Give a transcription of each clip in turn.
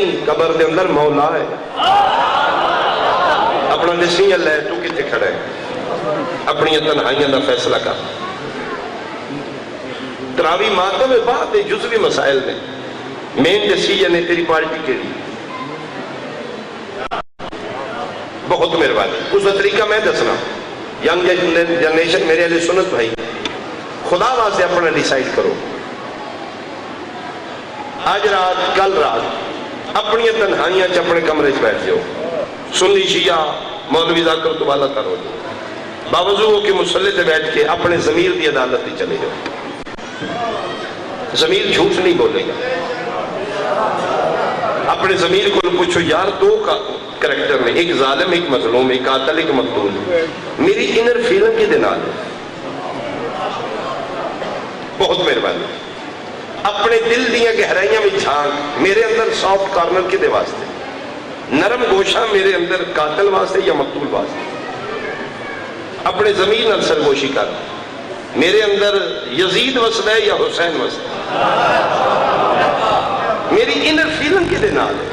نہیں، قبر دے اندر مولا ہے. اپنا نسیحت لے، تو کتے کھڑا ہے؟ اپنی تنہائیاں دا فیصلہ کر. تراوی ماتم بات ہے، جزوی مسائل نے. مین ڈیسیژن ہے تیری پارٹی کے لیے. بہت مہربانی. اس کا طریقہ میں دسنا. ینگ جنریشن میرے اہل سنت بھائی، خدا واسطے اپنا ڈیسائیڈ کرو. آج رات، کل رات اپنی تنہائیاں اپنے کمرے سے بیٹھ جاؤ. سنی شیعہ مولوی ذاکر تو والا کرو جو باوضو کے مصلی سے بیٹھ کے اپنے ضمیر کی عدالت ہی چلے جاؤ. ضمیر جھوٹ نہیں بولے گا. اپنے ضمیر کو پوچھو یار دو کا کریکٹر میں، ایک ظالم ایک مظلوم، ایک قاتل ایک مقتول، میری انر فیلنگ کے دن آلے. بہت مہربانی. اپنے دل دیا گہرائیاں میں جھانک، میرے اندر سافٹ کارنر کے دے واسطے، نرم گوشہ میرے اندر قاتل واسطے یا مقتول واسطے. اپنے ضمیر نال سرگوشی کر، میرے اندر یزید وسد ہے یا حسین وسد ہے. میری انر فیلنگ کے دن آلے.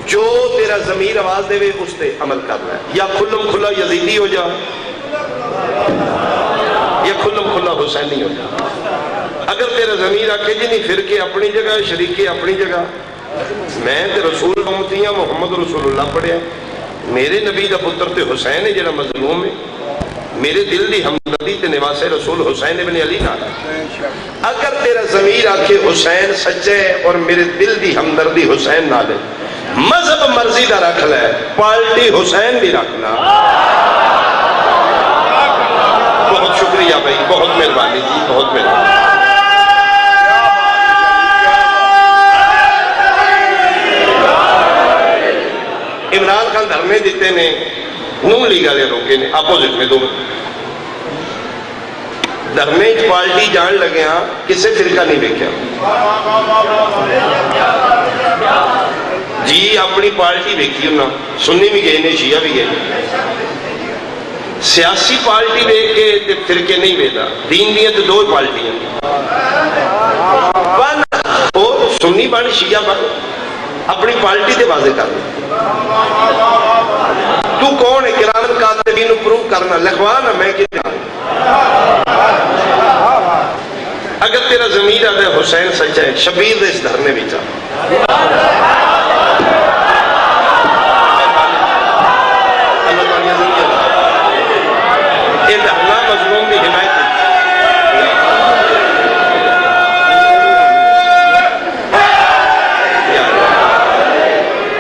جو تیرا ضمیر آواز دے وے اس تے عمل کرنا ہے. یا کھلم کھلا یزیدی ہو جا یا کھلم کھلا حسینی ہو جا. اگر تیرا ضمیر آکے جی نہیں فرقے اپنی جگہ، شریکے اپنی جگہ، میں تے رسول امتیاں محمد رسول اللہ پڑھیا، میرے نبی دا پتر تے حسین ہے جڑا مظلوم ہے، میرے دل دی ہمدردی تے نواز رسول حسین ابن علی نالا. اگر تیرا ضمیر آکے حسین سچے اور میرے دل دی ہمدردی حسین نالے، مذہب مرضی دا رکھ لے، پارٹی حسین بھی رکھنا. بہت شکریہ بھائی، بہت مہربانی جی، بہت مہربانی. عمران خان دھرنے دیتے نے، نون لیگ والے روکے نے، اپوزٹ میں دو دھرنے پارٹی جان لگے ہاں، کسے فرقہ نہیں دیکھا جی. اپنی پارٹی دیکھی انہاں، سنی بھی گئے نے، شیعہ بھی گئے. سیاسی پارٹی دیکھ کے تے فرقے نہیں بیدا. دین دیاں تو دو پارٹیاں، سنی بن شیعہ بن. اپنی پارٹی تے واضح کرنا. تو کون ہے کرام کاتبین کو پروف کرنا، لکھوانا میں کہ اگر تیرا ضمیر آدھے حسین سچا ہے، شبیر دے اس دھرنے بھی چاہ. یہ دھرنا مظلوم بھی حمایت ہے.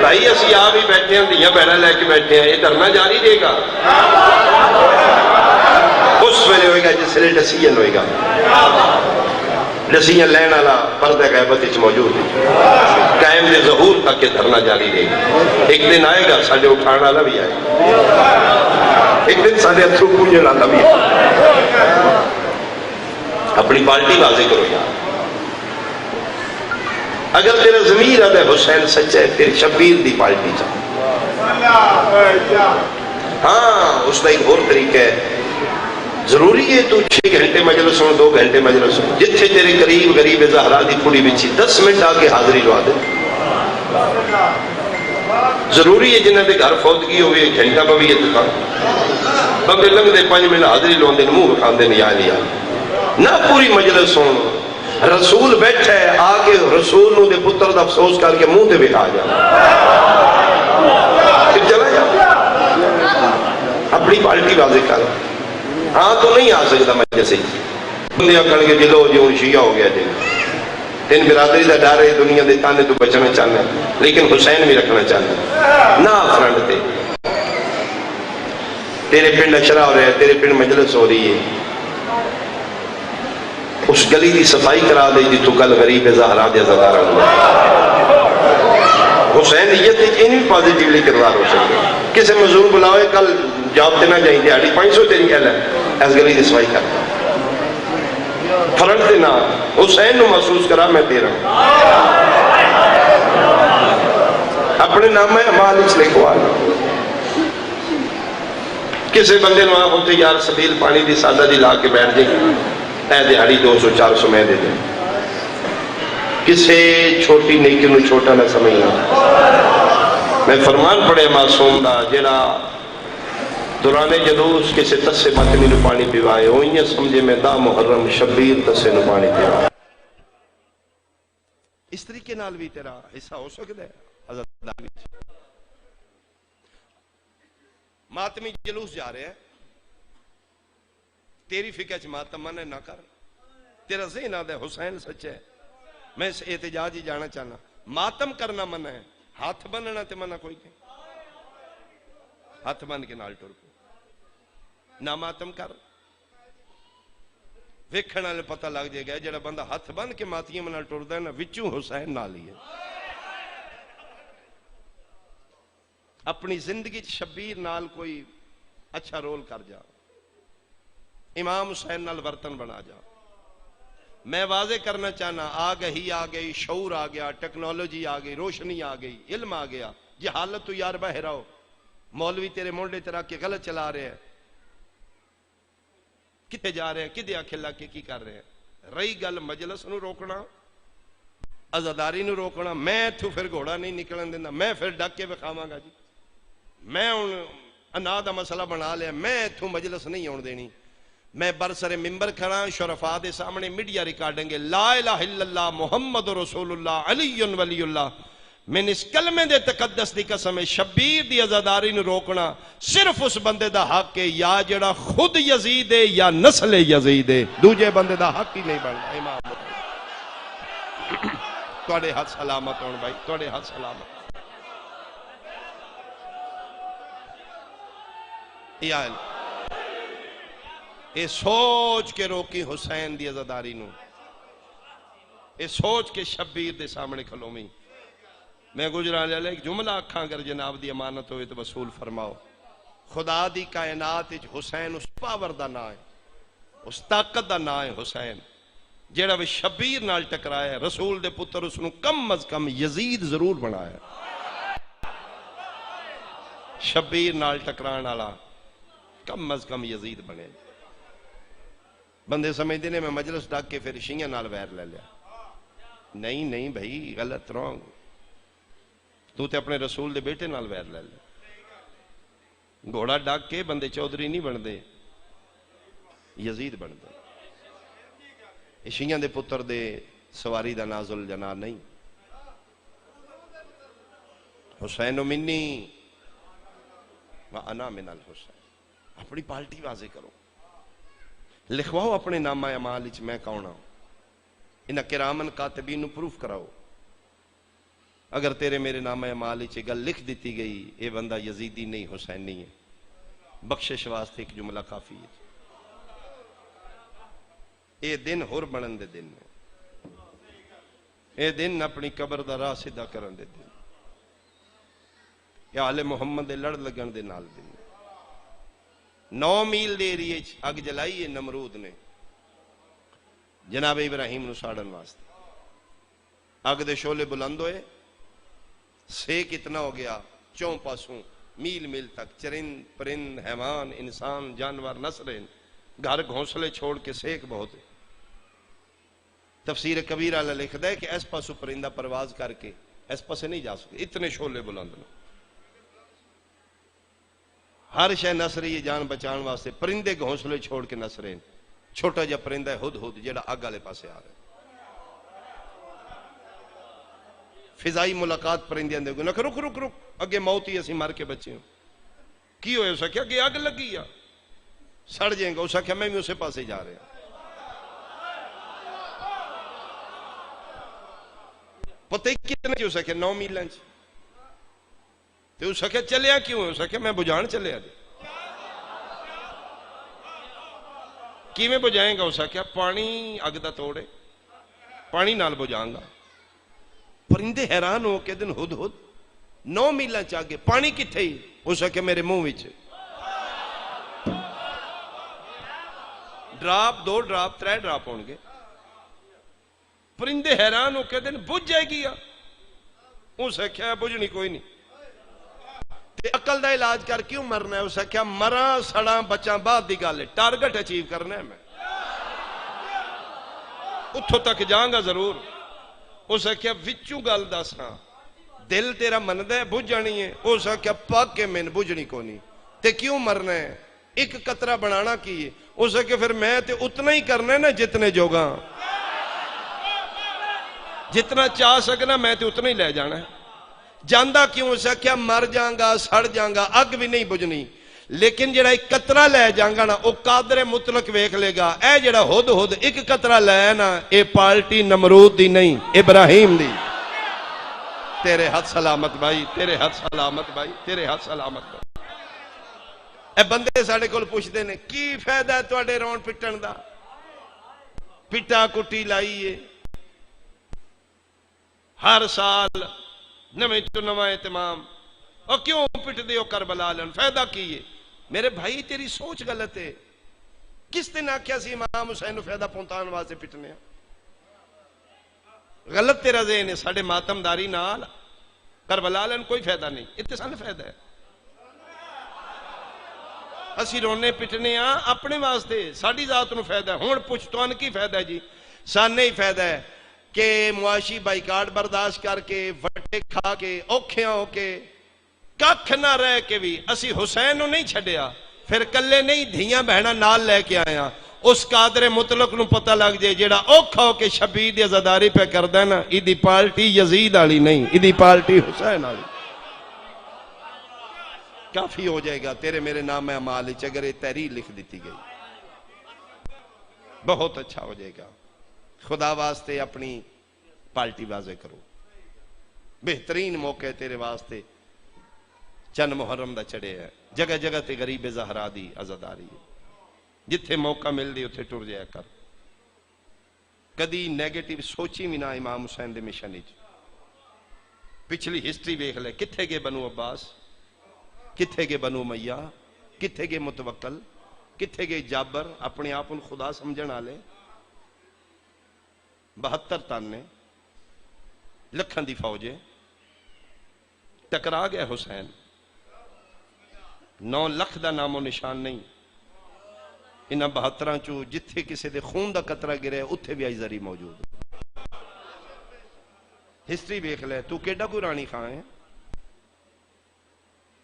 بھائی اسی آپ ہی بیٹھے ہیں، دیاں بہنہ لے کے بیٹھے ہیں، یہ دھرنا جاری دے گا. اس ویلے ہوئے گا جس لئے ڈسیجن ہوئے گا. ڈسیجن لین والا پردہ غیبت اچ موجود ہے. قائم دے ظہور تک کے دھرنا جاری دے گا. ایک دن آئے گا ساڑھے اٹھانا والا بھی آئے گا. ایک دن ساڑھے اتھرو پونجن والا بھی آئے گا. اپنی پارٹی واضح کرو یار. اگر تیرا ضمیر آدھے حسین سچ ہے، پھر شبیر دی پارٹی چاہ. ہاں اس کا ایک اور طریقہ ہے. ضروری ہے تو 6 گھنٹے مجلس ہوں، 2 گھنٹے مجلس ہوں، جتھے تیرے قریب غریب زہرا دی پوڑی بچی 10 منٹ آگے حاضری لوا دے. ضروری ہے جنہاں دے گھر فوتگی ہوئے 1 گھنٹہ پوی اتقا بندے لنگ دے 5 منٹ حاضری لوان دے منہ بکھان دے یا لیا نہ. پوری مجلس ہوں، رسول بیٹھا ہے، آگے رسول نو دے پتر دا افسوس کر کے منہ دے بکھا جا، پھر چلا جا. اپنی پارٹی واضح کر. ہاں تو نہیں آ سکتا مجھے سے بندے اکڑ کے جلو جو شیعہ ہو گیا جی. تین برادری دا ڈر ہے، دنیا دے تانے تو بچنا چاہنا لیکن حسین بھی رکھنا چاہنا. نہ فرنٹ تے تیرے پنڈ اشرا ہو رہا ہے، تیرے پنڈ مجلس ہو رہی ہے، اس گلی دی صفائی کرا دے جی تو کل غریب زہرا دے زدارہ ہوا. حسین یہ تھی کہ انہی پازیٹیولی کردار ہو سکتے. کسے مزور بلاوے کل جاب دینا جائیں دیاڑی 500 تیری اہل ہے، اس گلی دی صفائی کرتا فرنٹ دینا. حسین نو محسوس کرا میں دے رہا ہوں. اپنے نام میں امال اس لکھوا کسے بندے نو آپ ہوتے یار سبیل پانی دی سادہ دی لا کے بیٹھ جائیں، اے دیہاڑی 200 400 میں دے دیں. کسے چھوٹی نیکی نو چھوٹا نہ سمجھنا. میں فرمان پڑے معصوم دا جڑا دوران جلوس کسے تسے متنی نو پانی پیوائے ہوئیاں سمجھے میں دا محرم شبیر تسے نو پانی پیوائے. اس طریقے نال بھی تیرا حصہ ہو سکتا ہے. عزت ماتمی جلوس جا رہے ہیں، تیری فکر چ ماتم منع نہ کر، تیرا ذہن آدھا حسین سچ ہے. میں اس احتجاج ہی جانا چاہنا، ماتم کرنا منع ہے، ہاتھ بننا تے منع کوئی نہیں. ہاتھ بن کے نال ٹر پو، نہ ماتم کر. ویکھن والے پتہ لگ جائے گا جڑا بندہ ہاتھ بن کے ماتیاں نال ٹردا ہے نا وچوں حسین نال ہی ہے. اپنی زندگی شبیر نال کوئی اچھا رول کر جا، امام حسین نال برتن بنا جا. میں واضح کرنا چاہنا، آگہی آ گئی، شعور آ گیا، ٹیکنالوجی آ گئی، روشنی آ گئی، علم آ گیا. یہ حالت تو یار بہرا ہو، مولوی تیرے مونڈے تیرا کے غلط چلا رہے ہیں، کتے جا رہے ہیں، کدے آکھے لگ کے کی کر رہے ہیں. رہی گل مجلس نو روکنا، عزاداری نو روکنا، میں تو پھر گھوڑا نہیں نکلن دینا، میں پھر ڈک کے بکھاواں گا جی. میں ہن انا دا مسئلہ بنا لیا، میں تو مجلس نہیں آن دینی. میں برسر ممبر کھڑا شرفاء دے سامنے میڈیا ریکارڈیں گے لا الہ الا اللہ محمد رسول اللہ علی ولی اللہ. میں اس کلمے دے تقدس دی قسم ہے، شبیر دی عزاداری نو روکنا صرف اس بندے دا حق ہے یا جڑا خود یزید ہے یا نسل یزید ہے، دوجے بندے دا حق ہی نہیں بننا. امام توڑے ہاتھ سلامت ہون بھائی، توڑے ہاتھ سلامت. یا اے سوچ کے روکی حسین دی عزاداری نو، اے سوچ کے شبیر دے سامنے کھلومی. میں گجران لے ایک جملہ اکھاں اگر جناب دی امانت ہوئے تو وصول فرماؤ. خدا دی کائنات حسین اس پاور دا نا ہے، اس طاقت دا نا ہے حسین جیڑا وہ شبیر نال ٹکرایا ہے. رسول دے پتر اس نو کم از کم یزید ضرور بنایا. شبیر نال ٹکران والا کم از کم یزید بنے. بندے سمجھتے نے میں مجلس ڈاک کے پھر شیعہ نال ویر لے لیا. نہیں نہیں بھائی، غلط، رونگ. تو تے اپنے رسول دے بیٹے نال ویر لے لیا. گھوڑا ڈاک کے بندے چودھری نہیں بندے، یزید بندے. شیعہ دے پتر دے سواری دا نازل جنا نہیں. حسین منی وَأَنَا مِنَ الْحُسَيْنِ. اپنی پارٹی واضح کرو، لکھواؤ اپنے نامہ اعمال وچ میں کون ہوں. انہاں کرامن کاتبین نو پروف کراؤ. اگر تیرے میرے نامہ اعمال وچ گل لکھ دیتی گئی اے بندہ یزیدی نہیں حسینی ہے، بخشش واسطے ایک جملہ کافی ہے. اے دن ہور بنن دے دن ہے، اے دن اپنی قبر دا راہ سیدھا کرن دے دن، یا آل محمد دے لڑ لگن دے نال دن. 9 میل دے ایریے اگ جلائی ہے نمرود نے جناب ابراہیم نو ساڑن واسطے. اگ دے شولے بلند ہوئے، سیک اتنا ہو گیا چوں پاسوں میل میل تک، چرند پرند حیوان انسان جانور نسرین گھر گھونسلے چھوڑ کے سیک بہت ہے. تفسیر کبیر والا لکھتا ہے کہ اس پاسوں پرندہ پرواز کر کے اس پاسے نہیں جا سکتے، اتنے شولے بلند نے. ہر شے نسری جان بچان واسطے پرندے گھونسلے چھوڑ کے نسرین. چھوٹا جا پرندہ ہے ہد ہد جیڑا اگ والے پاسے آ رہا ہے. فضائی ملاقات پرندے اندے کو نہ رک رک رک اگے موت ہی اسی مر کے بچے ہوں. کی ہوئے اسا کیا کہ اگ لگی یا سڑ جائیں گا. اسا کیا میں بھی اسے پاسے جا رہا. پتہ ہی کتنے کی اسا کیا 9 میلیں تو اسا کیا چلیا کیوں ہے. اسا کیا میں بجھان چلیا دے. کی میں بجھائیں گا. اسا کیا پانی اگ دا توڑے پانی نال بجھاؤں گا. پرندے حیران ہو کے دن ہد ہد 9 میلیں چاگے پانی کتھے ہی. اسا کیا میرے منہ وچ ڈراپ 2 ڈراپ 3 ڈراپ ہون گے. پرندے حیران ہو کے دن بجھ جائے گی. اسا کیا بجھنی کوئی نہیں. تے عقل دا علاج کر کیوں مرنا ہے. اسا کیا مرا سڑا بچاں بعد دی گل ہے. ٹارگٹ اچیو کرنا ہے. میں اتھوں تک جاؤں گا ضرور. اس آخیا وچوں گل دس ہاں دل تیرا مندا ہے بجھ جانی ہے؟ اس آخیا پاک کے من بجھنی کو نہیں تے کیوں مرنا ہے؟ ایک قطرہ بنانا کی ہے؟ اس آخیا پھر میں تے اتنا ہی کرنا ہے نا جتنے جوگاں، جتنا چاہ سکنا میں تے اتنا ہی لے جانا ہے۔ جاندہ کیوں؟ اس آخیا مر جاؤں سڑ جاؤں اگ بھی نہیں بجھنی، لیکن جڑا ایک قطرہ لے جاؤں نا وہ قادر مطلق ویکھ لے گا، اے جڑا ہد ہد ایک قطرہ لے نا اے پارٹی نمرود دی نہیں ابراہیم دی۔ تیرے ہاتھ سلامت بھائی، تیرے ہاتھ سلامت بھائی، تیرے ہاتھ سلامت بھائی۔ اے بندے ساڑے کول پوچھتے ہیں کی فائدہ ہے تواڈے رون پٹن دا؟ پٹا کٹی لائیے ہر سال نویں تو نواں اہتمام، اور کیوں پٹ دیو کربلا لن؟ فائدہ کی ہے؟ میرے بھائی تیری سوچ غلط ہے۔ کس دن آکھیا سی امام حسین نو فائدہ پہنچان واسطے پٹنے؟ غلط تیرا ذہن ہے۔ ساڑے ماتم داری نال کربلا لن کوئی فائدہ نہیں، اتنے سال فائدہ ہے۔ اسی رونے پٹنے ہاں اپنے واسطے، ساڑی ذات نو فائدہ ہے۔ ہون پوچھتوان کی فائدہ ہے جی؟ سانے ہی فائدہ ہے کہ معاشی بائیکاٹ برداشت کر کے وٹے کھا کے اوکھیاں ہو کے ککھ نہ رہ کے بھی اسی حسین نو نہیں چھڑیا، پھر کلے نہیں دھیاں بہنا نال لے کے آیا۔ اس قادر مطلق نو پتہ لگ جائے جیڑا اوکھا ہو کے شبیر دی عزاداری پہ کردہ ہے نا، ایدی پارٹی یزید آلی نہیں، ایدی پارٹی حسین آلی۔ کافی ہو جائے گا تیرے میرے نام اعمال اگر یہ تحریر لکھ دیتی گئی، بہت اچھا ہو جائے گا۔ خدا واسطے اپنی پارٹی واضح کرو۔ بہترین موقع تیرے واسطے چند محرم دا چڑے ہے، جگہ جگہ تے غریب زہرا دی عزاداری ہے، جتھے موقع مل دی اتھے ٹر جایا کر۔ کدی نیگیٹیو سوچی بھی نہ امام حسین دے مشن وچ۔ پچھلی ہسٹری ویکھ لے، کتھے گئے بنو عباس، کتھے گئے بنو امیہ، کتھے گئے متوکل، کتھے گئے جابر اپنے آپ ان خدا سمجھن آلے؟ 72 تانے لکھن دی فوجیں ٹکرا گئے حسین، 9 لکھ دا نام و نشان نہیں۔ انہاں 72 چو جتھے کسے دے خون دا قطرہ گرے اتھے بھی آئیزری موجود۔ ہسٹری ویکھ لے، تو کیڑا کوئی رانی خان ہے؟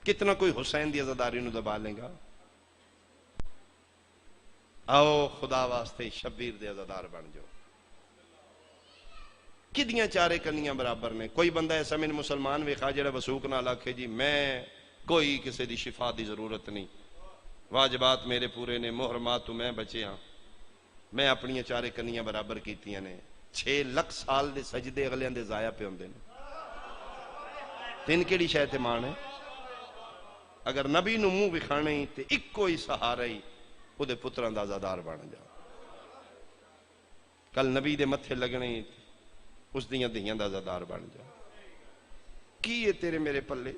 کتنا کوئی حسین دی عزاداری نو دبا لیں گا؟ آؤ خدا واسطے شبیر دے عزادار بن جاؤ۔ کدیاں چارے کنیاں برابر نے؟ کوئی بندہ ایسا میں مسلمان ویکھا جڑا وسوک نہ لاکھے جی میں کوئی کسی دی شفا دی ضرورت نہیں، واجبات میرے پورے نے، محرمات تو میں بچے ہاں، میں اپنی چارے کنیاں برابر کیتیاں نے۔ 6 لکھ سال دے سجدے اگلیاں دے ضائع پہ ہوندے نے، تین کیڑی شے تے مان ہے؟ اگر نبی نو منہ وکھانے ہی تے ایک کوئی سہارا ہی او دے پتران دا عزادار بن جا۔ کل نبی دے متھے لگنے ہی اس دیاں دیاں دا عزادار بن جا۔ کی ہے تیرے میرے پلے؟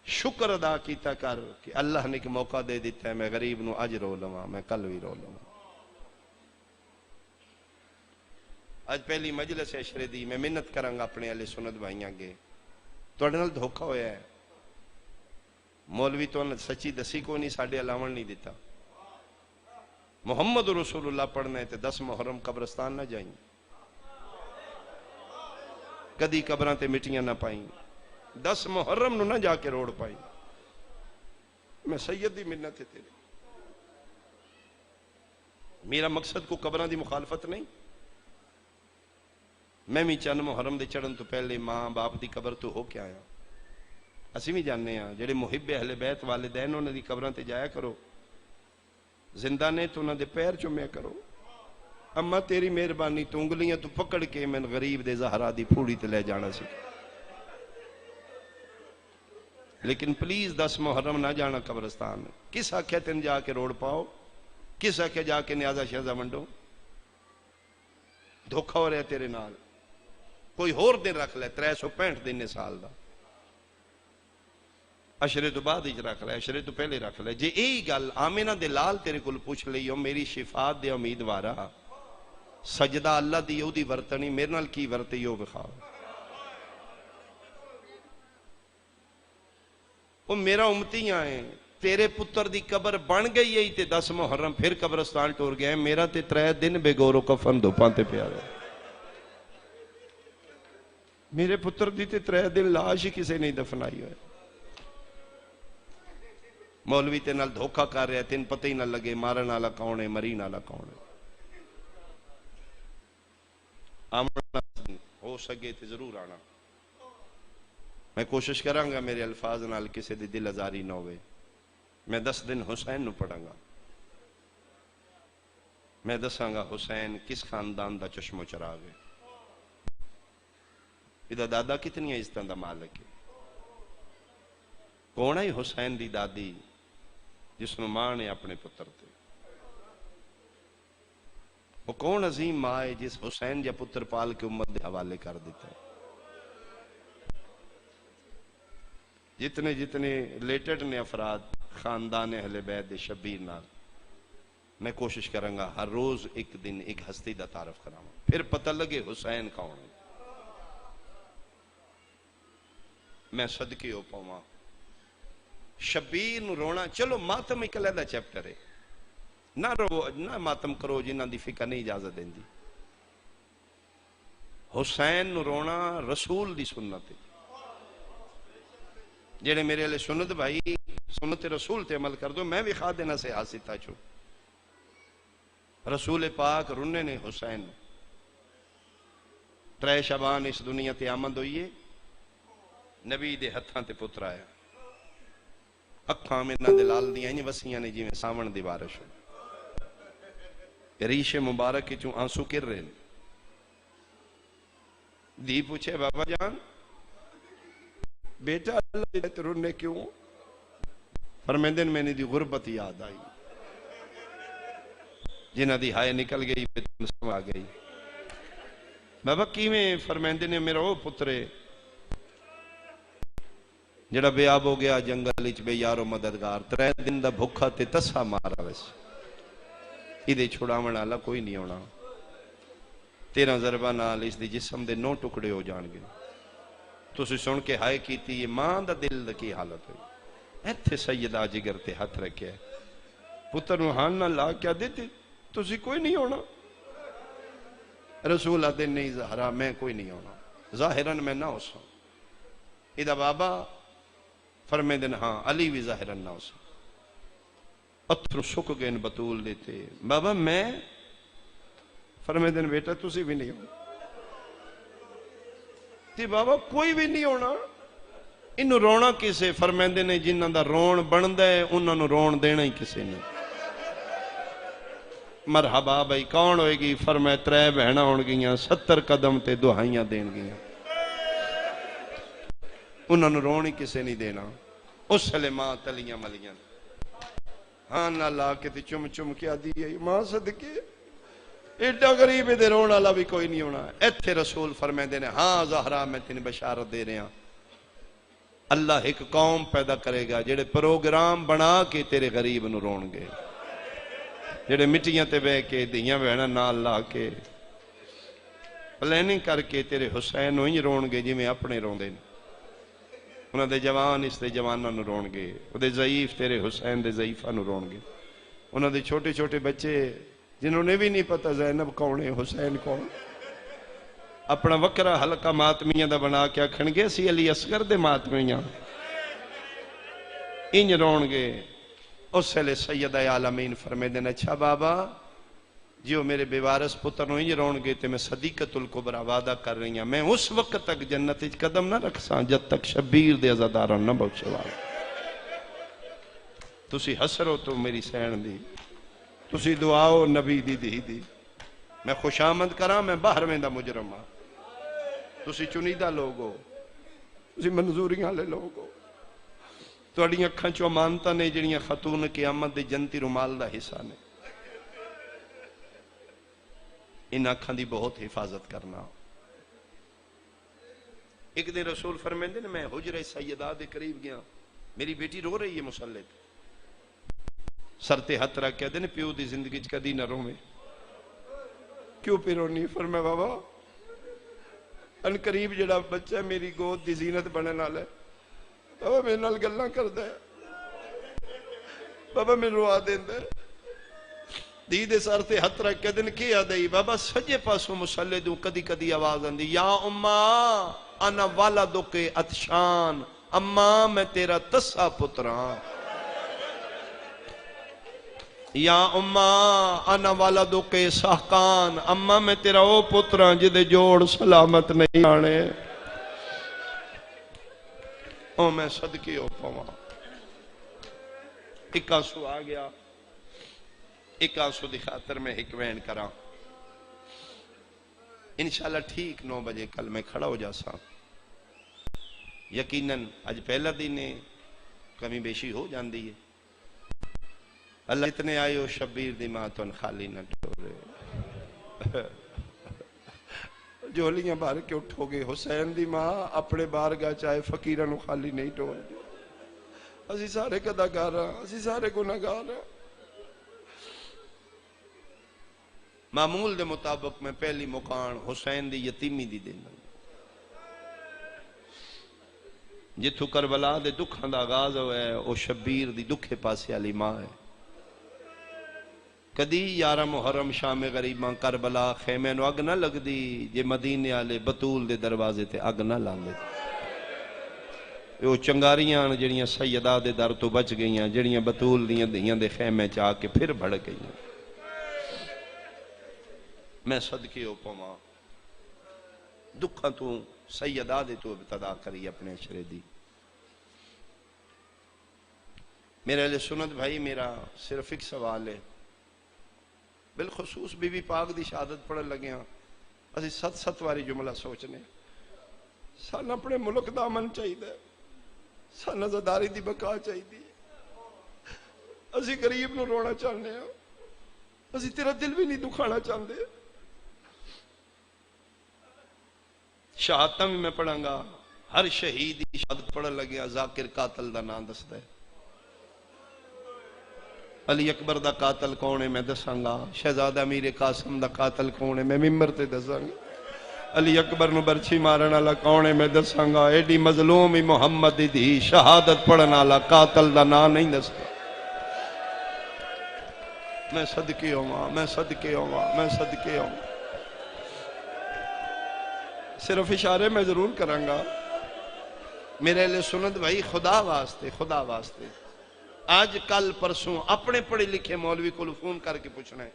شکر ادا کیتا کر کہ اللہ نے ایک موقع دے دیتا ہے، میں غریب نو اج رو لواں، میں کل بھی رو لواں۔ آج پہلی مجلس عشرے دی، میں منت کروں گا اپنے اہل سنت بھائیاں گے، تواڈے نال دھوکا ہویا ہے۔ مولوی تو سچی دسی کو نہیں، ساڑھے علاوان نہیں دیتا۔ محمد رسول اللہ پڑھنا ہے تے 10 محرم قبرستان نہ جائیں، کدی قبران تے مٹیاں نہ پائیں، 10 محرم نو نہ جا کے روڑ پائیں۔ میں سید دی منت ہے تیرے، میرا مقصد کو قبران دی مخالفت نہیں۔ میں بھی چند محرم دے چڑھن تو پہلے ماں باپ دی قبر تو ہو کے آیا۔ اسی بھی جاننے ہیں جڑے محب اہل بیت والدین انہوں نے قبران تے جایا کرو، زندہ نے تو انہوں دے پیر چومیا کرو۔ اما تیری مہربانی تو انگلیاں تو پکڑ کے میں غریب دے زہرا دی پھوڑی تے لے جانا سی، لیکن پلیز 10 محرم نہ جانا قبرستان۔ کس آکھیا تین جا کے روڑ پاؤ؟ کس آکھیا جا کے نیازہ شہزہ منڈو؟ دھوکھا ہو رہا تیرے نال۔ کوئی ہور دن رکھ لے، 365 دن سال دا، عشرے تو بعد ہی رکھ لے، عشرے تو پہلے رکھ لے۔ جے یہی گل آمینہ دے لال تیرے کل پوچھ لئیو، میری شفاعت دے امیدوارا سجدہ اللہ دی یو دی ورتنی میرے نال کی ورتے یو بخواہ۔ وہ میرا امتیاں ہیں، تیرے پتر دی قبر بن گئی ہے تے 10 محرم پھر قبرستان ٹور گئے، میرا تے 3 دن بے گورو کفن دھوپاں تے پیا رہے۔ میرے پتر دی تے 3 دن لاش ہی کسے نہیں دفنائی ہوئے. مولوی تے نال دھوکا کر رہا ہے، تین پتہ ہی نہ لگے مارن والا کون ہے مرین والا کون ہے. آمنا ہو سکے تے ضرور آنا. میں کوشش کراں گا میرے الفاظ نال کسی دی دل آزاری نہ ہوئے. میں 10 دن حسین نو پڑھاں گا. میں دساں گا حسین کس خاندان دا چشم و چراغ ہے، ادا دادا کتنی عزتاں دا مالک ہے. کون ہے حسین دی دادی جس نو ماں نے اپنے پتر تے. وہ کون عظیم ماں ہے جس حسین جا پتر پال کے امت دے حوالے کر دیتا ہے. جتنے جتنے ریلیٹڈ نے افراد خاندان اہل بیت شبیر نال، میں کوشش کروں گا ہر روز ایک دن ایک ہستی دا تعارف کراؤں، پھر پتہ لگے حسین کون ہے. میں صدقے ہو پاواں. شبیر نو رونا، چلو ماتم ایک علیحدہ چیپٹر ہے، نہ رو نہ ماتم کرو جنہاں دی فقہ نہیں اجازت دیندی. حسین نو رونا رسول دی سنت ہے. جڑے میرے لئے سنت بھائی سنت رسول تے عمل کر دو، میں بھی خواہ دینا سے حاصلتا چھو. رسول پاک رونے نے حسین 3 شعبان اس دنیا تے آمد ہوئیے. نبی دے ہتھاں تے پتر آیا، اکھاں میں نہ دلال دیاں نہیں وسیاں نے جی میں ساون دی بارش ہو. ریش مبارک کی چون آنسو گر رہے ہیں. دی پوچھے بابا جان بیٹا اللہ دے تے رونے کیوں؟ فرمیندن میں نے دی غربت یاد آئی، جنہ دی ہائے نکل گئی بیت مسلم آ گئی. بابا کیویں؟ فرمیندن نے میرا وہ پترے جڑا بے آب ہو گیا جنگل وچ بے یارو مددگار، 3 دن دا بھکھا تے تسا مارا ویس. ایدے چھڑاون والا کوئی نہیں ہونا. 13 ضربہ نال اس دی جسم دے 9 ٹکڑے ہو جان گے. تسی سن کے ہائے کیتی یہ ماں دا دل دا کی حالت ہوئی. ایتھے سیدہ جگر تے ہاتھ رکھے پتر نو ہان نہ لا کیا دیتے تسی کوئی نہیں ہونا. رسول آدھے نہیں زہرا میں کوئی نہیں ہونا، ظاہراً میں نہ ہو سا. ایدہ بابا فرمے دن ہاں علی بھی ظاہراً نہ ہو سا. اتھر سک گئے ان بطول دیتے بابا میں فرمے دن بیٹا تسی بھی نہیں ہونا. تی بابا کوئی بھی نہیں ہونا. انہوں رونا کسے؟ فرمیندے نے جنہاں دا رون بندہ ہے انہوں نے رون دینا ہی کسے نے. مرحبا بھائی کون ہوئے گی؟ فرمائے 3 بہناں ہون گیاں 70 قدم تے دعائیاں دین گیاں. انہوں نے رون ہی کسے نہیں دینا. اس لئے ماں تلیاں ملیاں ہاں نہ لا کے تے چم چم کیا دیئے ماں صدقے ایڈا غریب دے رون والا بھی کوئی نہیں ہونا. ایتھے رسول فرمیندے نے ہاں زہرا میں تین بشارت دے رہے ہیں اللہ ایک قوم پیدا کرے گا جڑے پروگرام بنا کے تیرے غریب نو رون گے، جڑے مٹیاں تے بے کے دیاں بہنا نال لا کے پلیننگ کر کے تیرے حسین نو ہی رون گے جی میں اپنے رون دے. انہاں دے جوان اس دے جواناں نو رون گے، وہ دے ضعیف تیرے حسین دے ضعیفاں نو رون گے. انہاں دے چھوٹے چھوٹے بچے جنہوں نے بھی نہیں پتا زینب کون ہے حسین کون، اپنا وکرہ حلقہ ماتمیاں دا بنا کے آکھن گے سی علی اصغر دے ماتمیاں انج رون گے. اس لئے سیدہ عالمین فرمے دن اچھا بابا جیو میرے بیوارس پتر نو انج رون گے تے میں صدیقت الکبرى وعدہ کر رہی ہیں میں اس وقت تک جنت اچ قدم نہ رکھ ساں جب تک شبیر دے عزاداران نہ بخشوا. تسی حسرو تو میری سین دی، تسی دعاؤ نبی دی دی. میں خوش آمد کراں میں باہر میں دا مجرم ہاں. تسی چنیدہ لوگ ہو، تسی منظوریاں لے لوگ ہو. تواڈیاں اکھاں چوں امانتاں نے جڑیاں خاتون قیامت دے جنتی رومال دا حصہ نے. ان اکھاں دی بہت حفاظت کرنا. ایک دن رسول فرمیندے نے میں حجرہ سیدہ دے قریب گیا، میری بیٹی رو رہی ہے مصلی تے، سر تے ہاتھ رکھ کے دن پیو دی زندگی چ کدی نہ روے. کیوں پہ رونی؟ فرمایا بابا ان قریب جڑا بچہ میری گود دی زینت بننے والا ہے بابا میرے نال گلاں کردا ہے، بابا میں روا دیندا ہے. دی دے سر تے ہاتھ رکھ کے دن کی آدائی بابا سجے پاسوں مصلی دوں کدی کدی آواز آندی یا اماں انا والدک عطشان، اماں میں تیرا تسا پتراں، یا اماں انا والدک سحقان، اماں میں تیرا او پتراں جدے جوڑ سلامت نہیں آنے۔ او میں صدقے ہو پاواں، ایک آنسو آ گیا، ایک آنسو دی خاطر میں ایک وین کراں، انشاءاللہ ٹھیک 9 بجے کل میں کھڑا ہو جاسا۔ یقیناً آج پہلا دن ہے، کمی بیشی ہو جاندی ہے، اللہ اتنے آئے ہو شبیر دی ماں تو خالی نہ ٹورے، جولیاں بھر کے اٹھو گے، حسین دی ماں اپنے بارگاہ چاہے فقیرانو خالی نہیں ٹور دی۔ اسی سارے قداکار ہیں، اسی سارے گناہگار ہیں۔ معمول دے مطابق میں پہلی مکان حسین دی یتیمی دی دینا، جتھو کربلا دے دکھاں دا آغاز ہوا ہے، او شبیر دی دکھے پاسے علی ماں ہے۔ کدی 11 محرم شام غریباں کربلا خیمے نو اگ نہ لگ دی جے مدینے آلے بطول دے دروازے تے اگ نہ لاندے۔ وہ چنگاریاں جڑیاں سیدہ دے در تو بچ گئیاں، جڑیاں بطول دیاں دے خیمے چاہ کے پھر بڑھ گئیاں۔ میں صدقے ہو پواں، دکھاں تو سیدہ دے تو ابتدا کری اپنے عشرے دی۔ میرے اہل سنت بھائی، میرا صرف ایک سوال ہے، بالخصوص بی بی پاک دی شہادت پڑھن لگے ہاں، اسی 7 واری جملہ سوچنے، سان اپنے ملک دا امن چاہیے، سان عزاداری دی بقا چاہیے، اسی غریب نو رونا چاہنے ہاں، اسی تیرا دل بھی نہیں دکھانا چاہتے۔ شہادتاں بھی میں پڑھاں گا، ہر شہید دی شہادت پڑھن لگے ہاں، ذاکر قاتل دا نام دستا ہے، علی اکبر دا قاتل کون ہے میں دساں گا، شہزادہ امیر قاسم دا قاتل کون ہے میں ممبر تے دساں گا، علی اکبر نو برچھی مارن والا کون ہے میں دساں گا، ایڈی مظلوم ہی محمد دی شہادت پڑھن والا قاتل دا نام نہیں دستا۔ میں صدقے ہوں، میں صدقے ہوں، میں صدقے ہوں۔ صرف اشارے میں ضرور کروں گا میرے لئے سنت بھائی، خدا واسطے، خدا واسطے، آج کل پرسوں اپنے پڑھے لکھے مولوی کو فون کر کے پوچھنا ہے۔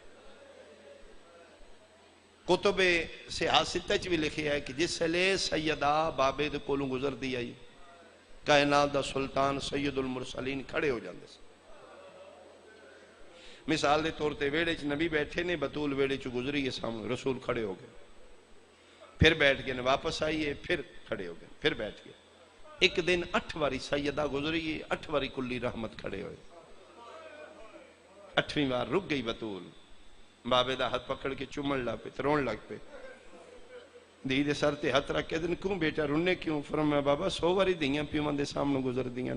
کتب سیاست چ بھی لکھے ہے کہ جس لئے سیدہ بابے دے کولوں گزر دی آئی، کائنات دا سلطان سید المرسلین کھڑے ہو جاندے سے۔ مثال دے طور تے ویڑے چ نبی بیٹھے نے، بطول ویڑے چ گزری ہے سامنے، رسول کھڑے ہو گئے، پھر بیٹھ گئے، واپس آئیے، پھر کھڑے ہو گئے، پھر بیٹھ گئے۔ ایک دن 8 واری سیدہ گزری ہے، 8 واری کلی رحمت کھڑے ہوئے، 8ویں بار رک گئی بطول، بابے دا ہاتھ پکڑ کے چومن لگ پہ، ترون لگ پہ، دی دے سر تے ہاتھ رکھ کے دن کیوں بیٹا رونے کیوں؟ فرمایا بابا 100 واری دیاں پیوان دے سامنے گزر دیاں۔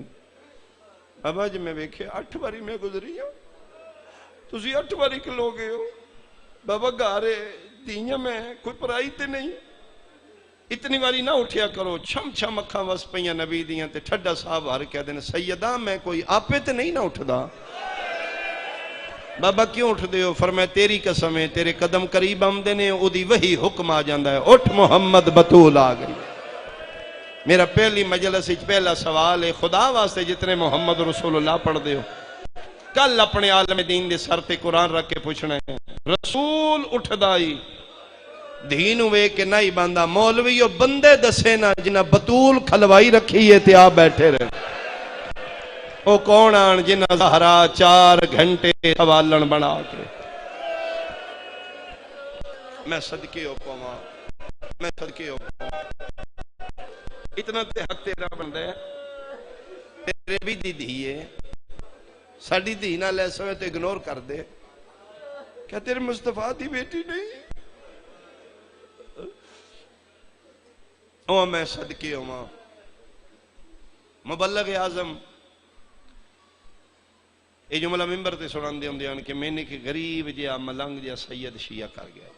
بابا جی میں ویکھے 8 واری میں گزری ہوں، تسی 8 واری کلو گئے ہو؟ بابا گارے دیاں میں کوئی پرائی تے نہیں، اتنی واری نہ اٹھیا کرو، چھم چھم اکھاں وس پئیاں نبی دیاں تے ٹھڈا صاحب ہر کہہ دن سیدہ میں کوئی آپے تے نہیں نہ اٹھدا۔ بابا کیوں اٹھ دے ہو؟ فرمایا تیری قسم ہے، تیرے قدم قریب آمدے نے، او دی وہی حکم آ جاندا ہے، اٹھ محمد بطول آ گئی۔ میرا پہلی مجلس وچ پہلا سوال ہے، خدا واسطے جتنے محمد رسول اللہ پڑھ دے ہو، کل اپنے عالم دین دے سر تے قرآن رکھ کے پوچھنا ہے، رسول اٹھ دائی دین ہوئے کہ نہیں باندھا؟ مولویو بندے دسے نا جنہ بطول کھلوائی رکھی ہے تے آپ بیٹھے رہے، او کون آن جنہ زہرا 4 گھنٹے حوالن بنا کے۔ میں صدقے ہو پاواں، میں صدقے ہو پاواں، اتنا تے حق تیرا بندہ ہے، تیرے بھی دی دھیے ساڑی دھی نہ لے سوے تو اگنور کر دے، کیا تیرے مصطفیٰ دی بیٹی نہیں؟ او میں صدقے ہوں، مبلغ اعظم یہ جملہ ممبر تے سنان دے ہوں دیان کہ میں نے کہ غریب جیا ملنگ جیا سید شیعہ کر گیا،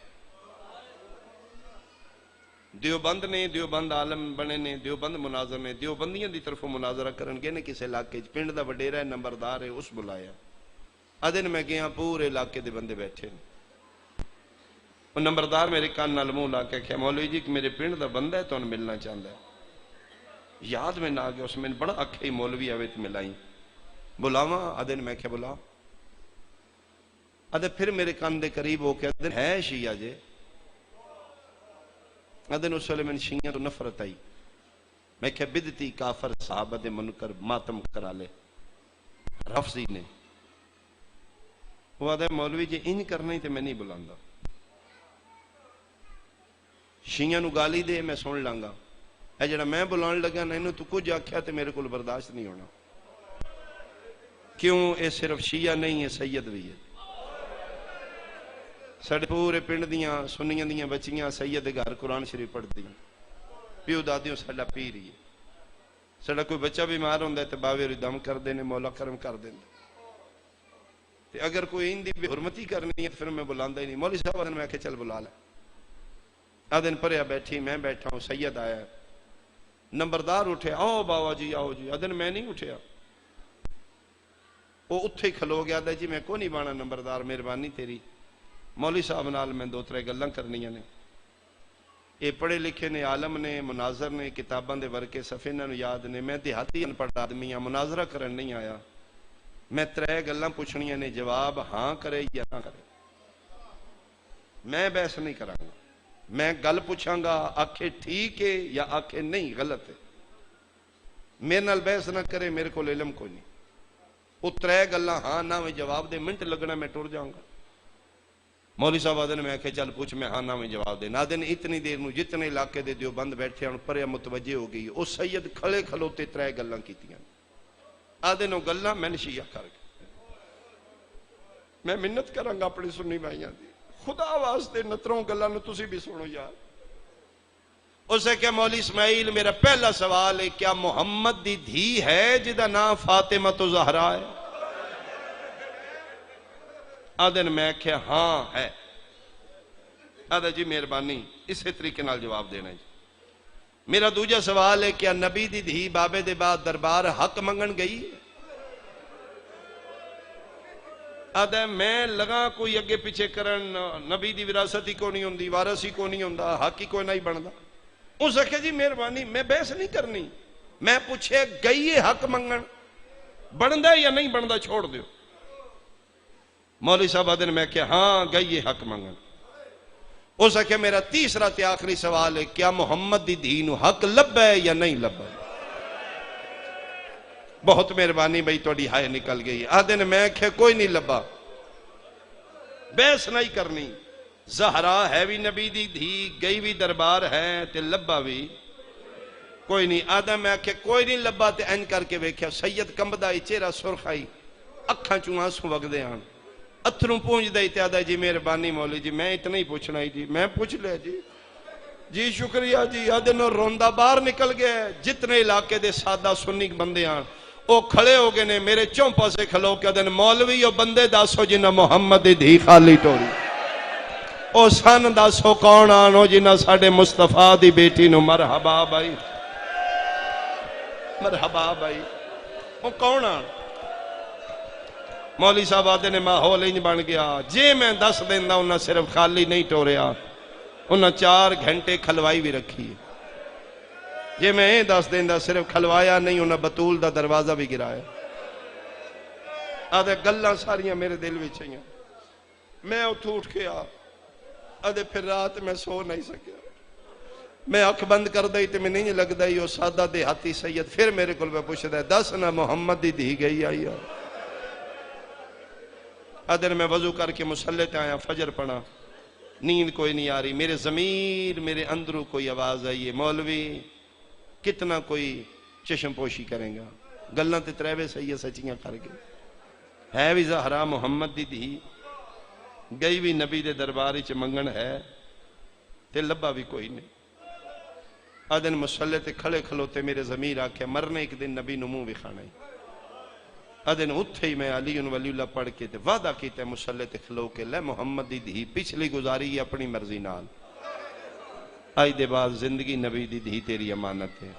دیوبند نے، دیوبند عالم بنے نے، دیوبند مناظر نے، دیوبندیاں دی طرف مناظرہ کرن گے نے کسے علاقے پنڈ دا وڈیرا ہے، نمبردار ہے، اس بلایا ادن میں گیا، پورے علاقے دے بندے بیٹھے وہ نمبردار میرے کان نال منہ لا کے کہ مولوی جی میرے پنڈ دا بندہ ہے تو انہوں ملنا چاہتا ہے. یاد میں نہ آ گیا, اس میں بڑا اکھے مولوی آوے تو ملائی بلاواں آدن میں کہ بلا آدھے پھر میرے کان دے قریب ہو کے آدھے ہے شیعہ جے آدھے اس ویلے میں شیعہ تو نفرت آئی میں کہ بدتی کافر صحابہ دے منکر ماتم کرا لے رفضی نے وہ آدھے مولوی جی ان کرنا ہی تے میں نہیں بلاندا شیعہ نو گالی دے میں سن لانگا اے جڑا میں بلان لگا نا انہوں تو کچھ آکھیا تے میرے کول برداشت نہیں ہونا کیوں اے صرف شیعہ نہیں ہے سید بھی ہے ساڑھے پورے پنڈ دیاں سنیاں دیاں بچیاں سید گھر قرآن شریف پڑھ دیاں پیو دادیوں ساڑھا پی رہی ہے ساڑھا کوئی بچہ بیمار ہوندہ ہے تو باوے دم کر دینے مولا کرم کر دینے تے اگر کوئی ان دی بے حرمتی کرنی ہے پھر میں بلاندہ ہی نہیں مولی صاحب آدھن میں آکے چل بلا لیں آدھن پریا بیٹھی میں بیٹھا ہوں سید آیا ہے نمبردار اٹھے آؤ باوا جی آؤ جی آدھن میں نہیں اٹھیا وہ اتھے کھلو گیا آدھا جی میں کو نہیں بانا نمبردار مہربانی تیری مولی صاحب نال میں دو ترے گلاں کرنیاں نے اے پڑھے لکھے نے عالم نے مناظر نے کتاباں دے ورکے صفینہ نو یاد نے میں دیہاتی ان پڑھ آدمی ہاں مناظرہ کرن نہیں آیا میں ترے گلاں پوچھنیاں نے جواب ہاں کرے یا نہ کرے میں بحث نہیں کراں گا میں گل پوچھاں گا آکھے ٹھیک ہے یا آکھے نہیں غلط ہے میرے نال بحث نہ کرے میرے کو علم کوئی نہیں وہ ترے گلاں ہاں نہ میں جواب دے منٹ لگنا میں ٹر جاؤں گا مولی صاحب آدھن میں آکھے چل پوچھ میں ہاں نہ میں جواب دے نہ دن اتنی دیر نو جتنے علاقے دے دیو بند بیٹھے ہیں پریا متوجہ ہو گئی او سید کھلے کھلوتے ترے گلاں کیتیاں آدھنوں گلاں میں شیعہ کر گئے میں منت کروں گا اپنی سنی بھائیاں دی خدا واسطے نتروں گلاں نو تسی بھی سنو یار اسے کہ مولی اسماعیل میرا پہلا سوال ہے کیا محمد دی دھی ہے جدا نام فاطمہ تو زہرا ہے آدھن میں کہ ہاں ہے آدھا جی مہربانی اسے طریقے نال جواب دینا جی میرا دوجا سوال ہے کیا نبی دی دھی بابے دے بعد دربار حق منگن گئی آدھا میں لگا کوئی اگے پیچھے کرن نبی دی وراثت ہی کو نہیں ہوندی وارث ہی کو نہیں ہوندا حق ہی کوئی نہیں بندا اس نے کہا جی مہربانی میں بحث نہیں کرنی میں پوچھے گئی ہے حق منگن بندا یا نہیں بندا چھوڑ دیو مولی صاحب آدھن میں کہ ہاں گئی حق منگن ہو سکے میرا تیسرا تے آخری سوال ہے کیا محمد دی دین حق لب ہے یا نہیں لب ہے بہت مہربانی بھائی توڑی ہائے نکل گئی آدھن میں کہ کوئی نہیں لبا بحث نہیں کرنی زہرا ہے بھی نبی دی دھی گئی بھی دربار ہے تے لبا بھی کوئی نہیں آدھا میں کہ کوئی نہیں لبا تے این کر کے ویکھیا سید کمبدائی چہرہ سرخائی اکھاں چوں آنسوں وگدے آن اتھروں پونج دائی تے آدھا جی مہربانی مولی جی میں اتنا ہی پوچھنا ہی جی میں پوچھ لیا جی شکریہ جی آدھے نو روندہ باہر نکل گئے جتنے علاقے دے سادہ سنی بندے آن او کھڑے ہو گئے نے میرے چونپا سے کھلو کے آدھے مولوی او بندے داسو جنہ محمد دی خالی ٹوری او سن داسو کون آنو جنہ ساڑے مصطفیٰ دی بیٹی نو مرحبا بھائی مرحبا بھائی او کون آن مولی صاحب آدھے نے ماحول ہی بن گیا جے میں 10 دن دا انہاں صرف خالی نہیں ٹوریا انہاں 4 گھنٹے کھلوائی بھی رکھی ہے جے میں 10 دن دا صرف کھلوایا نہیں انہاں بطول دا دروازہ بھی گرایا آدھے گلاں ساریاں میرے دل میں چاہیے میں اتھو اٹھ کے آدھے پھر رات میں سو نہیں سکیا میں اکھ بند کر دائی تے میں نہیں لگ دائی وہ سادہ دیہاتی سید پھر میرے کل میں پوچھ دائی 10 نہ محمد دی دی گئی آئی ادھر میں وضو کر کے مسلح تے آیا فجر پڑھا نیند کوئی نہیں آ رہی میرے ضمیر میرے اندروں کوئی آواز آئی ہے مولوی کتنا کوئی چشم پوشی کریں گا گلاں تے تریوے سید سچیاں کر کے ہے بھی زہرا محمد دی دھی گئی بھی نبی دے درباری چ منگن ہے تے لبا بھی کوئی نہیں ادھن مسلح تے کھڑے کھلوتے میرے ضمیر آکھے مرنے ایک دن نبی نمو بھی کھانا ہی ادھن اتھے ہی میں علی ولی اللہ پڑھ کے تے وعدہ کیتے مسلح تے کھلو کے لے محمد دی دھی پچھلی گزاری اپنی مرضی نال آئی دے بعد زندگی نبی دی دھی تیری امانت ہے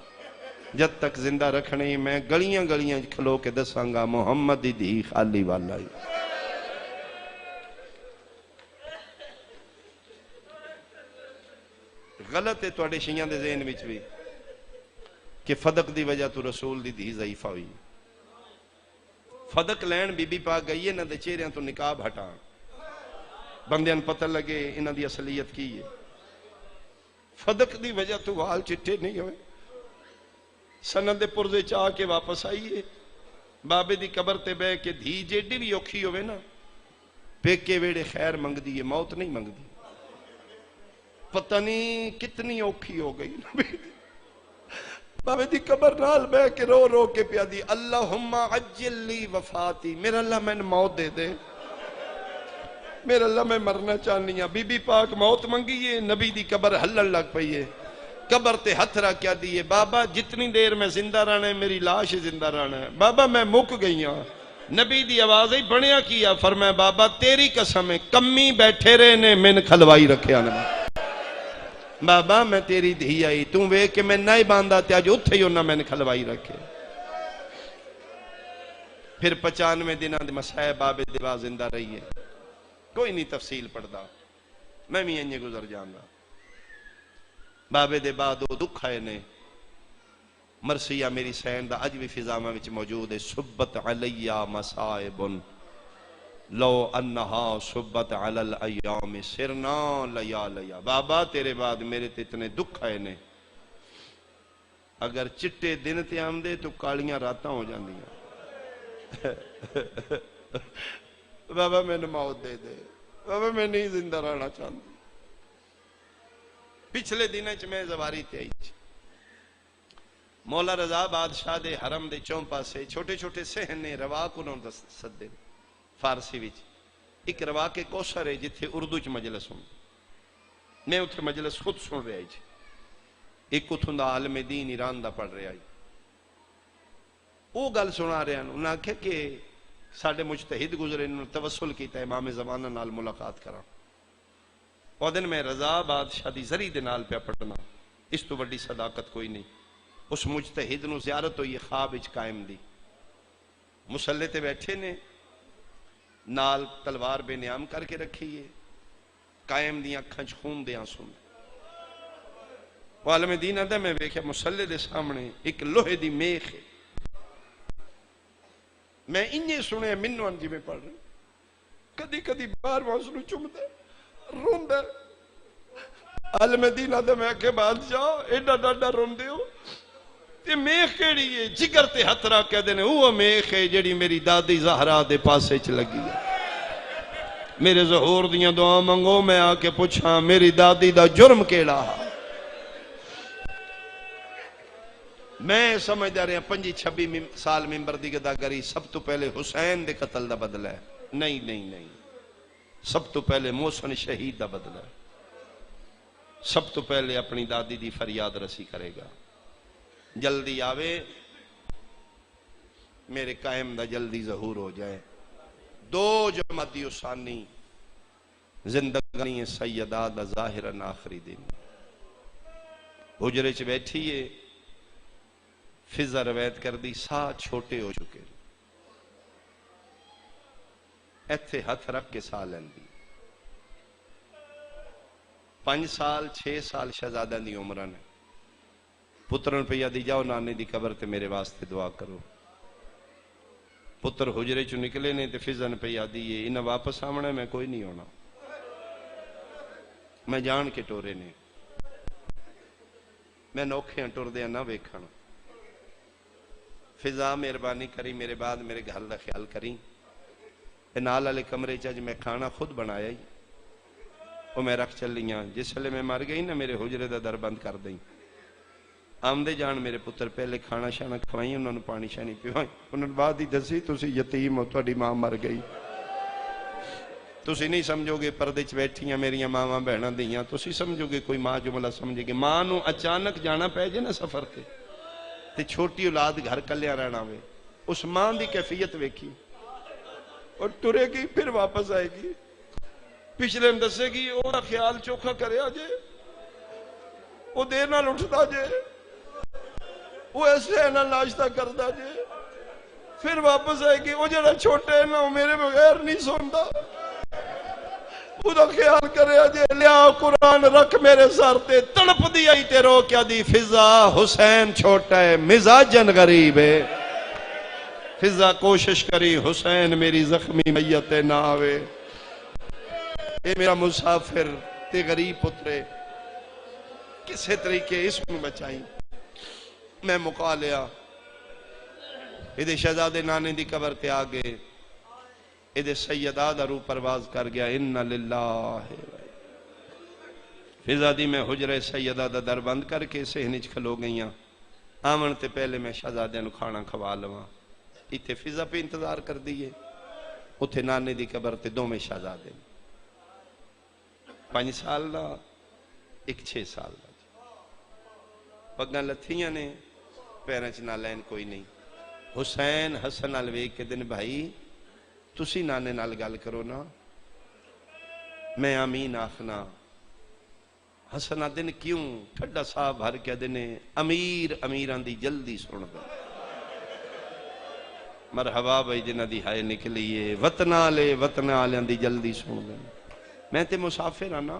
جب تک زندہ رکھنے میں گلیاں گلیاں کھلو کے دساں گا محمد دی دھی خالی والا ہی غلط ہے تواڈے شیعاں دے ذہن وچ بھی کہ فدق دی وجہ تو رسول دی دھی ضعیفہ ہوئی. فدق لین بی بی پاک گئی ہے انہاں دے چہریاں تو نقاب ہٹا بندیاں پتہ لگے انہاں دی اصلیت کی ہے. فدق دی وجہ تو وال چٹے نہیں ہوئے. سند پرزے چاہ کے واپس آئیے بابے دی قبر تے بہ کے دھی جیڈی بھی اوکھی ہوئے نا پیکے ویڑے خیر منگ دی ہے موت نہیں منگ دی. پتہ نہیں کتنی اوکھی ہو گئی بابے دی قبر نال بہ کے رو رو کے پیا دی اللہم عجل لی وفاتی میرا اللہ میں موت دے دے میرا اللہ میں مرنا چاہنی ہاں. بی بی پاک موت منگی ہے نبی دی قبر ہلن لگ پئی ہے. قبر تے ہتھ رکھ کیا دیئے بابا جتنی دیر میں زندہ رہنا ہے میری لاش زندہ رہنا ہے. بابا میں مک گئی ہوں. نبی دی آواز ہی بنیا کیا فرمایا بابا تیری قسم ہے کمی بیٹھے رہے نے میں کھلوائی رکھے آنے بابا میں تیری دھی آئی تم وے کہ میں نہ باندھا تیا جو اتھے ہی انہا میں نے کھلوائی رکھے. پھر 95 دنہ دے مسائے بابے دیوا زندہ رہی ہے. کوئی نہیں تفصیل پڑھدا میں بھی انجھے گزر جانا. بابے دے بعد وہ دکھ آئے نے مرسیہ میری سین دا اج بھی فضامہ وچ موجود ہے. صبت علیہ مسائبن لو انہا صبت علی الایام سرنا لیا لیا. بابا تیرے بعد میرے تے اتنے دکھ آئے نے اگر چٹے دن تے آمدے تو کالیاں راتاں ہو جاندیاں. بابا میں نے موت دے دے بابا میں نہیں زندہ رہنا چاہتا. پچھلے دن میں زواری تے آئی مولا رضا بادشاہ دے حرم دے چون پاسے چھوٹے چھوٹے سہن نے روا کو نوں سدے فارسی وچ ایک روا کے کوثر ہے جتھے اردو چ مجلس ہوں میں اتھے مجلس خود سن رہا جی. ایک اتھوں دا عالم دین ایران دا پڑھ رہا جی وہ گل سنا رہا انہوں نے کہا کہ ساڑھے مجتہد گزرے انہوں نے توسل کیتا امام زمانہ نال ملاقات کرا. اور دن میں رضا بادشاہ دی زری دے نال پہ پڑھنا اس تو بڑی صداقت کوئی نہیں. اس مجتہد نو زیارت ہوئی خواب اچ قائم دی مسلح تے بیٹھے نے نال تلوار بے نیام کر کے رکھی ہے قائم دیاں کھنچ خون دیاں سن. عالم دین آدھا میں ویکھیا مسلح دے سامنے ایک لوہے دی میخ ہے. میں انجھے سنے منو انجی میں پڑھ رہا کدی کدی بار واسنو چمدہ روندہ. عالم دین آدھا میں کہ بادشاہ ایڈا ڈاڈا روندے ہو تے میخ کیڑی ہے جگر تے ہتھ رکھ کے دینے وہ میخ ہے جڑی میری دادی زہرا دے پاسے چ لگی ہے. میرے ظہور دیاں دعا منگو میں آ کے پوچھاں میری دادی دا جرم کیڑا. میں سمجھ دا رہا 25-26 سال ممبر دی گداگری سب تو پہلے حسین دے قتل دا بدلہ ہے. نہیں نہیں نہیں سب تو پہلے محسن شہید دا بدلہ ہے. سب تو پہلے اپنی دادی دی فریاد رسی کرے گا. جلدی آوے میرے قائم دا جلدی ظہور ہو جائے. 2 جمادی ثانی زندگانی سیدہ دا ظاہرن آخری دن حجرے چ بیٹھیے فضا روایت کر دی سا چھوٹے ہو چکے ایتھے ہتھ رکھ کے سا لین دی 5 سال 6 سال شہزادہ دی عمرہ نے پترن پہ دی جاؤ نانے دی قبر تے میرے واسطے دعا کرو. پتر حجرے چو نکلے نے تے فضن پہ دیئے انہاں واپس آمنا میں کوئی نہیں ہونا میں جان کے ٹورے نے میں نوکھیاں ٹور دیا نہ ویکھانا. فضا مہربانی کری میرے بعد میرے گھر دا خیال کری. نال والے کمرے چ میں کھانا خود بنایا ہی وہ میں رکھ چلیاں. جس لئے میں مر گئی نا میرے حجرے دا در بند کر دیں. آمدے جان میرے پتر پہلے کھانا شانا کھوائیں انہوں نے پانی شانی پیوائیں. انہوں نے بعد ہی دسی تسی یتیم ہو تہاڈی ماں مر گئی تسی نہیں سمجھو گے پردے چ بیٹھیاں میریاں ماواں بہناں دیاں تسی سمجھو گے کوئی ماں جملہ سمجھے گے. ماں نو اچانک جانا پہ جے نا سفر تے چھوٹی اولاد گھر کلیاں رہنا ہوئے اس ماں دی کیفیت ویکھی اور ٹرے گی پھر واپس آئے گی. پچھلے دسے گی وہ خیال چوکھا کرے آجے وہ دیر نہ اٹھتا جے وہ ایسے نہ ناشتہ کرتا جے پھر واپس آئے گی. وہ جڑا چھوٹے ہے نا وہ میرے بغیر نہیں سوندا خدا خیال کرے جے لیا قرآن رکھ میرے سر تے تڑپ دی آئی تے رو کیا دی فضا حسین چھوٹا ہے مزاجن غریب ہے فضا کوشش کری حسین میری زخمی میت نہ آوے اے میرا مسافر تے غریب پترے کسے طریقے اس کو بچائیں میں مقا لیا ادھے شہزادے نانے دی قبر تے آگے ادھے سیدہ دا رو پرواز کر گیا انہ للہ فضا دی میں حجرہ سیدہ دا در بند کر کے اسے ہنچ کھلو گئیاں آمن تے پہلے میں شہزادے نو کھانا کھوا لواں اتھے فضا پہ انتظار کر دیئے اتھے نانے دی قبر تے دو میں شہزادے 5 سال دا ایک 6 سال دا پگاں لتھیاں نے پیرنچ نہ لین کوئی نہیں حسین حسن الویک کے دن بھائی تسی نانے نال گل کرو نا میں آمین آخنا حسنہ دن کیوں ٹھڈا صاحب ہر کیا دنے امیر امیران دی جلدی سن دا مرحبا بھائی جنہ دی ہائے نکلیے وطنہ آلیاں دی جلدی سن دا میں تے مسافر آنا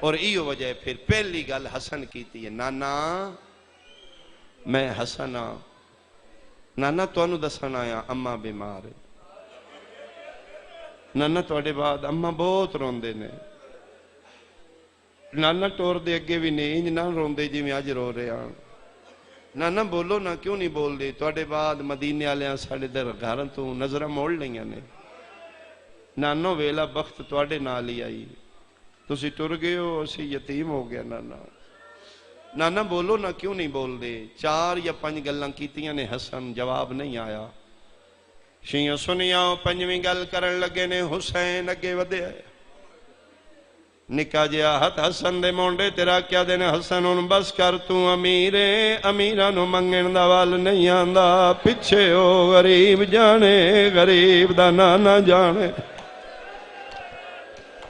اور ایو وجہ پھر پہلی گل حسن کیتی ہے نانا میں حسنہ نانا تو انو دسن آیا اماں بیمار ہے نانا توڑے بعد اماں بہت روندے نے نانا ٹور دے اگے بھی نہیں انج نہ روندے جی میں آج رو رہے ہیں نانا بولو نا کیوں نہیں بول دے توڑے بعد مدینے آلیاں ساڑے در گھارن تو نظرہ موڑ لیں نے نانو ویلا بخت توڑے نالی آئی تسی ٹر گئے ہو اسی یتیم ہو گیا نانا نانا بولو نا کیوں نہیں بول دے 4 یا 5 گلاں کیتیاں نے حسن جواب نہیں آیا شیعہ سنیاں 5ویں گل کرن لگے نے حسین اگے ودے آئے نکا جیا ہتھ حسن دے مونڈے تیرا کیا دینے حسن ان بس کر تو امیرے امیرانو منگن دا وال نہیں آندہ پچھے ہو غریب جانے غریب دا نانا جانے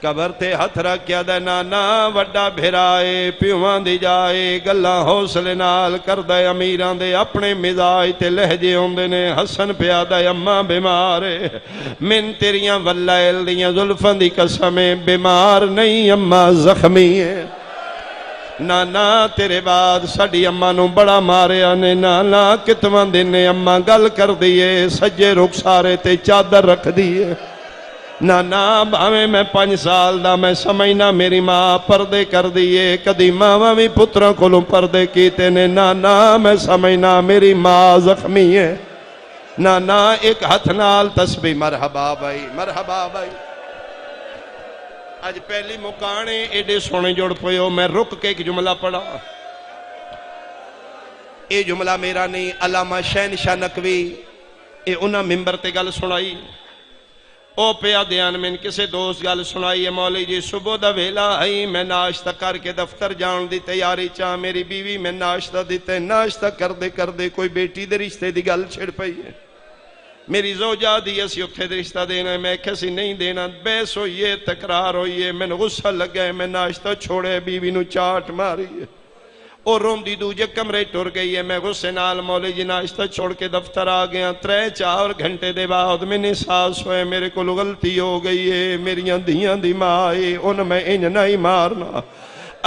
قبر تے ہتھ رکھیا دے نانا وڈا بھرائے پیوان دی جائے گلہ حوصلے نال کر دے امیران دے اپنے مزاج تے لہجے ہوندے نے حسن پیا دے اماں بیمارے من تیریاں واللائل دیاں ظلفان دی قسمیں بیمار نہیں اماں زخمی ہے نانا تیرے بعد ساڑی اماں نو بڑا مارے آنے نانا کتوان دینے اماں گل کر دیئے سجے رخ سارے تے چادر رکھ دیئے نانا باویں میں 5 سال دا میں سمجھنا میری ماں پردے کر دیئے کدی ماں بھی پتروں کولوں پردے کیتے نے نانا میں سمجھنا میری ماں زخمی ہے نانا ایک ہتھ نال تسبیح مرحبا بھائی آج پہلی مکانے ایڈے سونے جوڑ پہو میں رک کے ایک جملہ پڑھا اے جملہ میرا نہیں علامہ شہنشاہ نقوی اے انہاں ممبر تے گل سنائی او پیا دیان میں کسے دوست گل سنائی ہے مولی جی صبح دا ویلا آئی میں ناشتہ کر کے دفتر جان دی تیاری چاہ میری بیوی میں ناشتہ دیتے ناشتہ کر دے کوئی بیٹی دے رشتے دی گل چھڑ پئی ہے میری زوجہ دی اسی اتھے دے رشتہ دینا ہے میں کسی نہیں دینا بیس ہوئیے تکرار ہوئیے میں غصہ لگ گئے میں ناشتہ چھوڑے بیوی نو چاٹ ماری ہے اور روم دی دوجہ کمرے ٹور گئی ہے میں غصے نال مولی جی ناشتہ چھوڑ کے دفتر آ گیا 3-4 گھنٹے دے بعد میں نے ساس ہوئے میرے کو غلطی ہو گئی ہے میریاں دیاں دی ماں آئی ان میں انج نہیں مارنا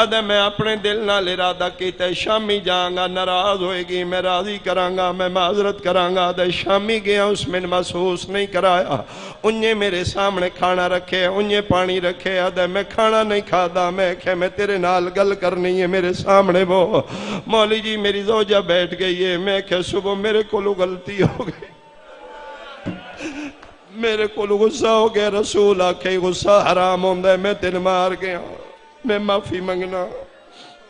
ادھے میں اپنے دل نال ارادہ کیتا ہے شامی جاؤں ناراض ہوئے گی میں راضی کرانگا میں معذرت کرانگا ادھے شامی گیا اس میں محسوس نہیں کرایا انہیں میرے سامنے کھانا رکھے انہیں پانی رکھے ادھے میں کھانا نہیں کھادا میں کہ میں تیرے نال گل کرنی ہے میرے سامنے وہ مولی جی میری زوجہ بیٹھ گئی ہے میں کہ صبح میرے کو غلطی ہو گئی میرے کو غصہ ہو گیا رسول آکھے غصہ حرام ہوندہ ہے میں تین مار گیا میں معافی منگنا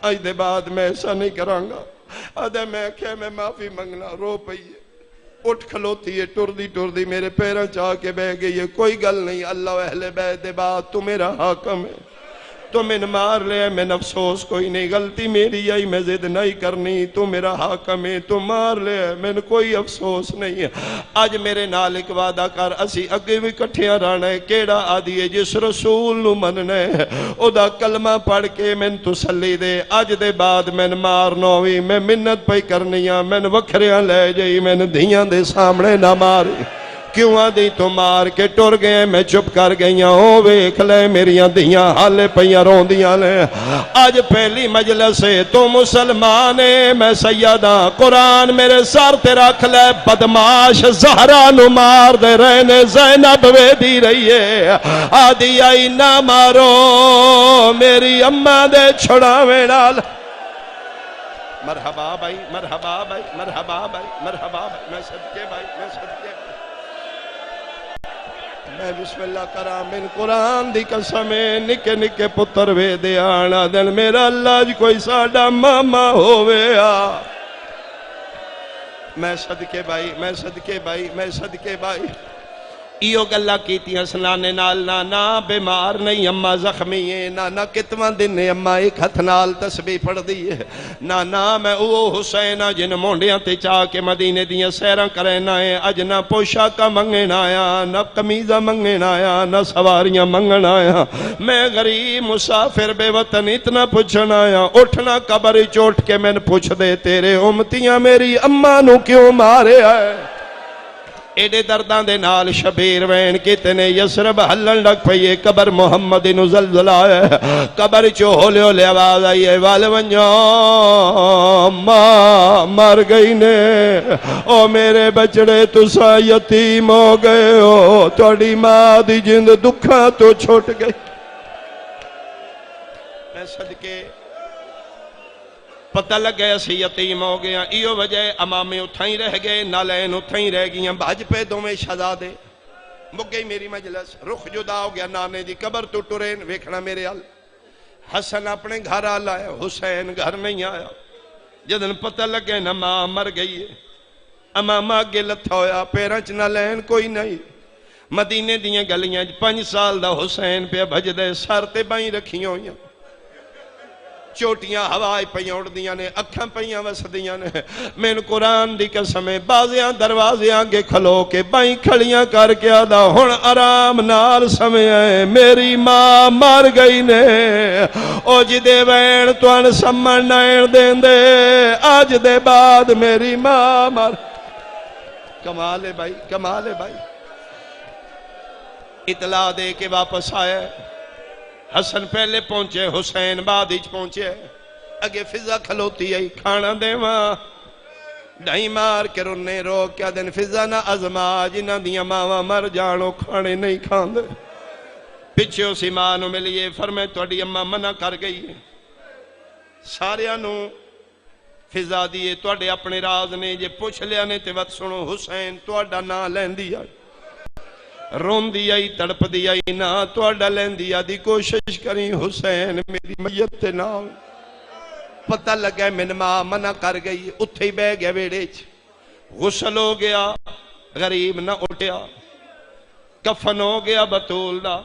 آج دے بعد میں ایسا نہیں کرانگا آدھے میں کہ میں معافی منگنا رو پئی ہے اٹھ کھلوتی ہے ٹر دی میرے پیروں چاہ کے بہ گئی ہے کوئی گل نہیں اللہ اہل بیت دے بعد تو میرا حاکم ہے تو میں مار لے میں افسوس کوئی نہیں غلطی میری آئی میں ضد نہیں کرنی تو میرا حاکم ہے تو مار لے میں کوئی افسوس نہیں ہے آج میرے نال ایک وعدہ کر اسی اگے بھی کٹھیاں رہنا ہے کیڑا آدھی ہے جس رسول نو مننا ہے او دا کلمہ پڑھ کے میں تسلی دے آج دے بعد میں مارنا ہوئی میں منت پہ کرنی ہے میں وکھریاں لے جائی میں دھیاں دے سامنے نہ ماری کیوں آدھی تو مار کے ٹر گئے میں چپ کر گئیاں او ویکھ لے میریاں دیاں حالے پیاں روندیاں نے آج پہلی مجلس ہے تو مسلمان ہے میں سیدہ قرآن میرے سر تے رکھ لے بدماش زہرا نو مار دے رہنے زینب وے دی رہی ہے آدھی آئی نہ مارو میری اماں دے چھڑاویں نال مرحبا بھائی مرحبا بھائی مرحبا بھائی مرحبا بھائی میں صدقے بھائی میں صدقے میں بسم اللہ کرام من قرآن دی قسمیں نکے نکے پتر وے دے آنا دن میرا اللہ جی کوئی ساڑا ماما ہووے میں صدقے بھائی میں صدقے بھائی میں صدقے بھائی ایو گلہ کیتی حسنانے نال نانا بیمار نہیں اممہ زخمی ہے نانا کتوان دن نے اممہ ایک ہتھ نال تسبیح پڑھ دی ہے نانا میں او حسینہ جن مونڈیاں تے چاہ کے مدینے دیاں سیران کریں آئے اج نہ پوشاکہ منگن آیا نہ قمیضہ منگن آیا نہ سواریاں منگن آیا میں غریب مسافر بے وطن اتنا پوچھن آیا اٹھنا قبر چوٹ کے میں پوچھ دے تیرے امتیاں میری اممہ نو کیوں مارے آئے ایڈے دردان دے نال شبیر وین کتنے یسرب حلن لگ پئیے قبر محمد نو زلزلہ ہے قبر چو ہولے ہولے آواز آئیے والونجا ماں مر گئی نے او میرے بچڑے تسا یتیم ہو گئے ہو توڑی ماں دی جند دکھا تو چھوٹ گئی میں صدقے پتہ لگ گیا سی یتیم ہو گیا ایو وجہ امامے اتھائیں رہ گئے نالین اتھائیں رہ گئیں بھاج پہ دو میں شہزادے مک گئی میری مجلس رخ جدا ہو گیا نانے دی قبر تو ٹرین ویکھنا میرے حال حسن اپنے گھر آلا ہے حسین گھر نہیں آیا جدن پتہ لگ گئے نا ماں مر گئی ہے امامہ آگے لتھا ہویا پیرنچ نالین کوئی نہیں مدینے دیاں گلیاں 5 سال دا حسین پہ بھج دے سر تے بائیں رکھیاں ہویاں چوٹیاں ہوائے پہیاں اڑ دیاں نے اکھاں پہیاں وس دیاں نے میں قرآن دی قسمیں بازیاں دروازیاں کے کھلو کے بائیں کھڑیاں کر کے آدھا ہن آرام نال سمجھے میری ماں مر گئی نے او جی دے وین توان سمن نائن دین دے آج دے بعد میری ماں مر کمال ہے بھائی کمال ہے بھائی اطلاع دے کے واپس آئے حسن پہلے پہنچے حسین بعد ہیچ پہنچے اگے فضا کھلوتی ہے کھانا دے ماں ڈھائی مار کے رنے رو کیا دن فضا نہ ازما جنہ دیا ماں مر جانو کھانے نہیں کھان دے پچھے اسی ماں نو ملیے فرمے توڑی اممہ منع کر گئی سارے انو فضا دیئے توڑے اپنے راز نے جے پوچھ لیا نے تے وقت سنو حسین توڑا نہ لین دیا رون دیا ہی تڑپ دیا ہی نہ توڑا لین دیا دی کوشش کریں حسین میری میت تے نام پتہ لگا ہے من ماں منع کر گئی اتھے ہی بے گیا ویڑیچ غسل ہو گیا غریب نہ اٹھیا کفن ہو گیا بطول دا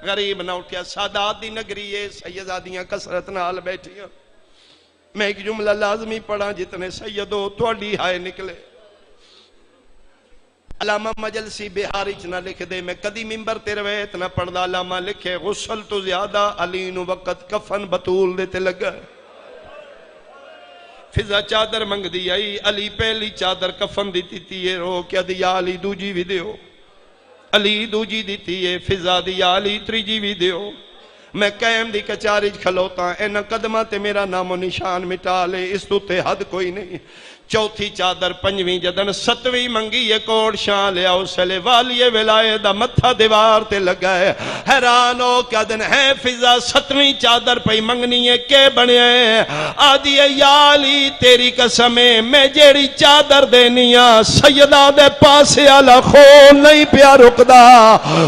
غریب نہ اٹھیا سادات دی نگریے سیدادیاں کسرت نال بیٹھیاں میں ایک جملہ لازمی پڑھا جتنے سیدو توڑی ہائے نکلے علامہ مجلسی بہاری چنا لکھ دے میں کدی ممبر تے رویت نہ پڑھدا علامہ لکھے غسل تو زیادہ علی نو وقت کفن بطول دیتے لگا فضا چادر منگ دی آئی علی پہلی چادر کفن دیتی تھی رو کیا دیا علی دوجی ویڈیو علی دوجی دیتی ہے فضا دیا علی تریجی ویڈیو میں قائم دی کچاری کھلوتا اینا قدمہ تے میرا نام و نشان مٹا لے اس تو تے حد کوئی نہیں چوتھی چادر پنجویں جدن ستویں منگی یہ کوڑ شاہ لیا اسلے والی ولایہ دا متھا دیوار تے لگا ہے حیران ہو کیا دن ہے فضا ستویں چادر پہ منگنی ہے کہ بنے ہیں آدھی ہے یا علی تیری قسمیں میں جیڑی چادر دینیا سیدہ دے پاسے آلہ خون نہیں پیا رکدا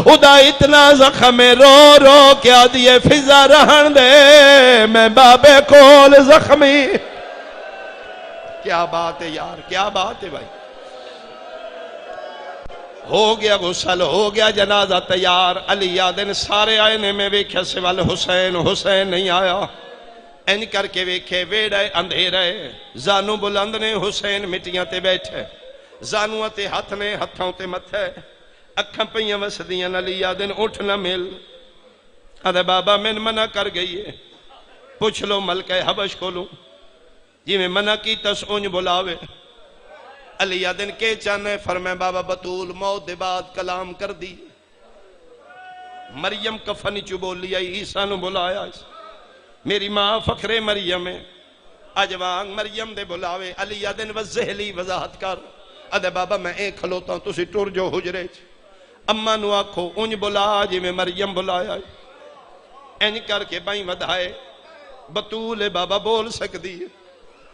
ادا اتنا زخم رو رو کیا دی ہے فضا رہن دے میں بابے کول زخمی کیا بات ہے یار کیا بات ہے بھائی ہو گیا غسل ہو گیا جنازہ تیار علی یادن سارے آئے نے میں ویکھے سوال حسین حسین نہیں آیا این کر کے ویکھے ویڑے اندھیرے زانو بلند نے حسین مٹیاں تے بیٹھے زانو تے ہاتھ نے ہتھوں تے متھے اکھاں پئیاں وسدیاں علی یادن اٹھ نہ مل ارے بابا میں منع کر گئی ہے پوچھ لو ملکہ حبش کو لوں جی میں منع کی تس اونج بلاوے علی دن کے چاہنے فرمائے بابا بطول موت دے بعد کلام کر دی مریم کفن چو بولی آئی عیسیٰ نو بلایا میری ماں فخر مریم ہے اجوانگ مریم دے بلاوے علی دن وزہلی وضاحت کر ادھے بابا میں ایک کھلوتا ہوں تسی ٹور جو حجرے اممہ نو آکھو انج بلا جی میں مریم بلایا انج کر کے بائیں ودھائے بطول بابا بول سکتی ہے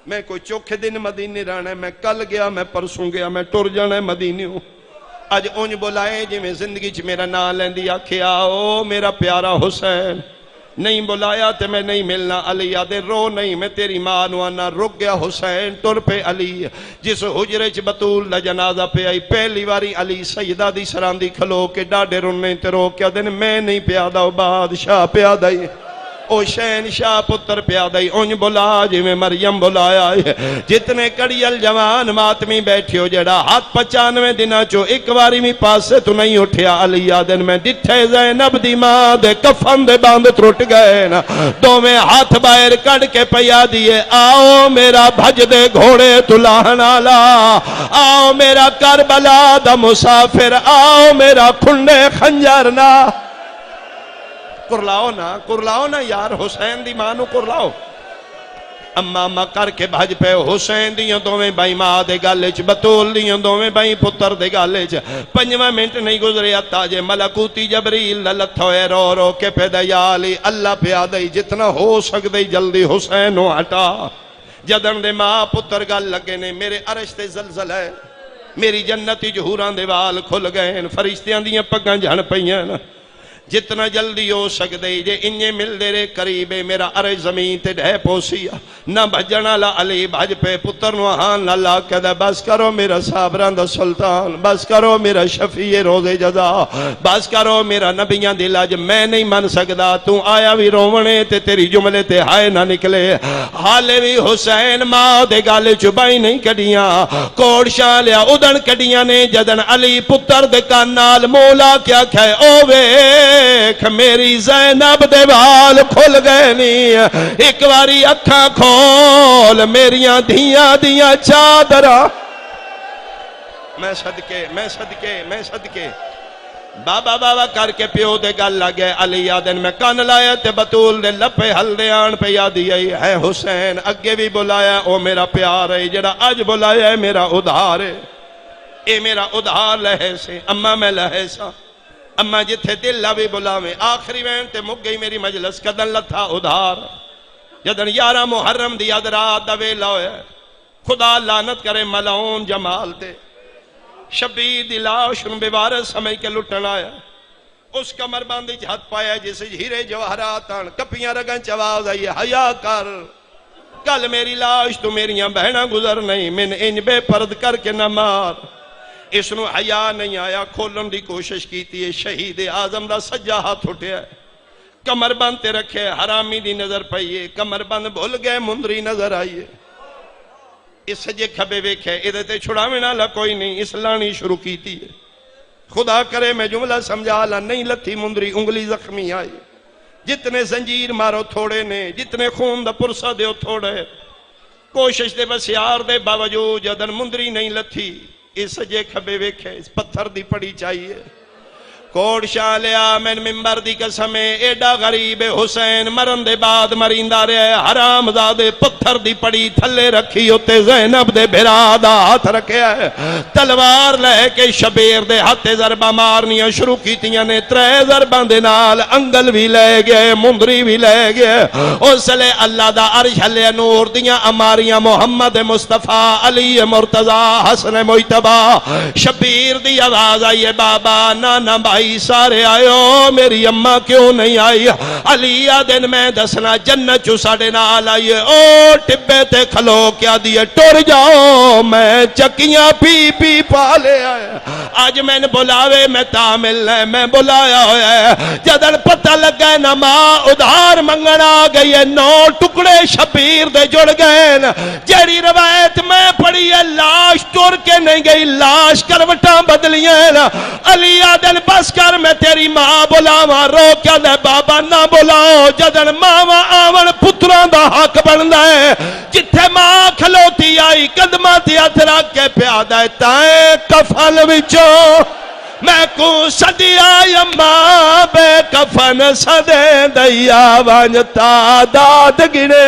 میں کوئی چوکھے دن مدینی رہنا ہے میں کل گیا میں پرسوں گیا میں ٹور جانا ہے مدینی ہوں آج انج بلائے جی میں زندگی چ میرا نام لیندی آکھے آؤ میرا پیارا حسین نہیں بلایا تے میں نہیں ملنا علی آدھے رو نہیں میں تیری ماں نوانا رک گیا حسین ٹر پہ علی جس حجرے چ بطول دا جنازہ پہ آئی پہلی واری علی سیدہ دی سراندی کھلو کے ڈاڈے رننے تے رو کیا دن میں نہیں پیادہ بادشاہ پیادہ ہی او شہن شاہ پتر پیادائی انج بلا جی میں مریم بلایا ہے جتنے کڑیل جوان ماتمی بیٹھی ہو جڑا ہاتھ 95 دنہ چو ایک واری میں پاس سے تو نہیں اٹھیا علی آدن میں ڈٹھے زینب دی ماں دے کفن دے باندھ ترٹ گئے نا دو میں ہاتھ باہر کڑ کے پیا دیئے آؤ میرا بھج دے گھوڑے تلاہنا لا آؤ میرا کربلا دا مسافر آؤ میرا کھنڈے خنجرنا کرلاؤ نا یار حسین دی مانو کرلاؤ اممہ کر کے بھج پہ حسین دیاں دوویں بائی ماں دے گالے چ بطول دیاں دوویں بائی پتر دے گالے چ 5 منٹ نہیں گزرے تاجے ملکوتی جبریل لتھوئے رو رو کے پیدایالی اللہ پیادائی جتنا ہو سکدے جلدی حسین ہو ہٹا جدن دے ماں پتر گال لگے نے میرے عرش تے زلزل ہے میری جنتی جہوران دے وال کھل گئے فرشتیاں دیاں پگاں جھن پئیاں جتنا جلدی ہو سکتے جے انجے مل دے رے قریبے میرا عرش زمین تے ڈھے پوسیا نہ بھجنا لا علی بھج پہ پتر نوحان اللہ کہتا بس کرو میرا صابران دا سلطان بس کرو میرا شفیع روز جزا بس کرو میرا نبیان دل آج میں نہیں من سکدا تو آیا بھی رومنے تے تیری جملے تے ہائے نہ نکلے حالے بھی حسین ماں دے گالے چبائی نہیں کڑیاں کوڑ شاہ لیا ادن کڑیاں نے جدن علی پتر دے کانال مولا کیا کھائے اووے میری زینب دے وال کھل گئے نہیں ایک واری اکھاں کھول میریاں دیاں چادرہ میں صدقے بابا کر کے پیو دے گل لگے علی آدن میں کان لایا تے بطول دے لپے ہل دے آن پہ یادی آئی ہے حسین اگے بھی بلایا او میرا پیار ہے جڑا آج بلایا ہے میرا ادھار ہے اے میرا ادھار لہے سے اما میں لہے سا اما جتھے دل لابی بلاویں آخری وین تے مک گئی میری مجلس کدن لتھا ادھار جدن 11 محرم دی ادرات دا ویلا ہوئے خدا لعنت کرے ملعون جمال تے شبیر دی لاش ان بیوارس سمجھ کے لٹن آیا اس کمر باندھی ہاتھ پایا جسے ہیرے جواہرات آن کپیاں رگن چواز آئی حیا کر کل میری لاش تو میریاں بہناں گزر نہیں من انج بے پرد کر کے نہ مار اس نو حیا نہیں آیا کھولن دی کوشش کیتی ہے شہید اعظم دا سجا ہاتھ اٹھیا ہے کمر بند تے رکھے حرامی دی نظر پئیے کمر بند بھول گئے مندری نظر آئیے اس سجے کھبے ویکھے ادھے تے چھڑاویں نالا کوئی نہیں اس لانی شروع کیتی ہے خدا کرے میں جملہ سمجھا لا نہیں لتھی مندری انگلی زخمی آئی جتنے زنجیر مارو تھوڑے نے جتنے خون دا پرسا دیو تھوڑے کوشش دے بس یار دے باوجود جدن مندری نہیں لتھی اس سجے کھبے ویکھے اس پتھر دی پڑی چاہیے کوڑ شاہ لیا میں ممبر دی قسمیں ایڈا غریب حسین مرن دے بعد مرندہ رہے حرام زادے پتھر دی پڑی تھلے رکھی ہوتے زینب دے بھرادہ ہاتھ رکھے ہے تلوار لے کے شبیر دے ہاتھ ضربہ مارنیاں شروع کیتیاں نے 3 ضرباں دے نال انگل بھی لے گئے مندری بھی لے گئے اس لے اللہ دا عرش لے نور دیاں اماریاں محمد مصطفیٰ علی مرتضی حسن مجتبہ شبیر دی آواز آئیے بابا نانا بھائی سارے آئیو میری اممہ کیوں نہیں آئی علی دن میں دسنا جنت چو ساڑے نال آئیے او ٹبے تے کھلو کیا دیئے ٹور جاؤ میں چکیاں پی پی پالے آئے آج میں نے بلاوے میں تامل ہے میں بلایا ہوئے جدن پتہ لگ گئے نا ماں ادھار منگنا گئی 9 ٹکڑے شبیر دے جڑ گئے جیڑی روایت میں پڑھی ہے لاش ٹور کے نہیں گئی لاش کروٹاں بدلیاں علی آدن بس کر میں تیری ماں بلاواں رو کیا دے بابا نہ بلاؤ جدن ماواں آون پتراں دا حق بندا ہے جتھے ماں کھلوتی آئی قدماں تے ہتھ رکھ کے پیادا ہے تائیں کفن وچوں میں کو سدیا یما بے کفن سدے دیا وانتا داد گنے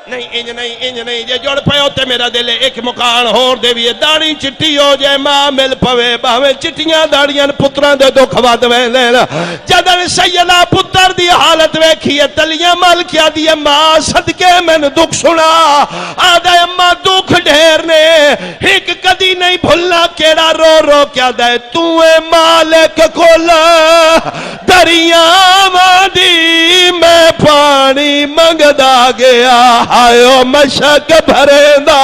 نہیں جے جوڑ پہ ہوتے میرا دل ایک مکان ہور دے بھی داڑی چٹی ہو جائے ماں مل پوے باوے چٹیاں داڑیاں پتران دے دکھ واد میں لینا جدن سیدہ پتر دی حالت ویکھی ہے تلیاں مل کیا دی ماں صدقے میں دکھ سنا آدھا اماں دکھ ڈھیر نے ایک کدی نہیں بھولنا کیڑا رو رو کیا دے توے مالک کھول دریاں دی میں پانی منگدا گیا آئیو مشک بھرے دا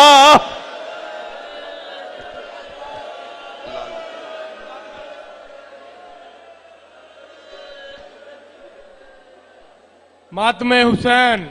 ماتم حسین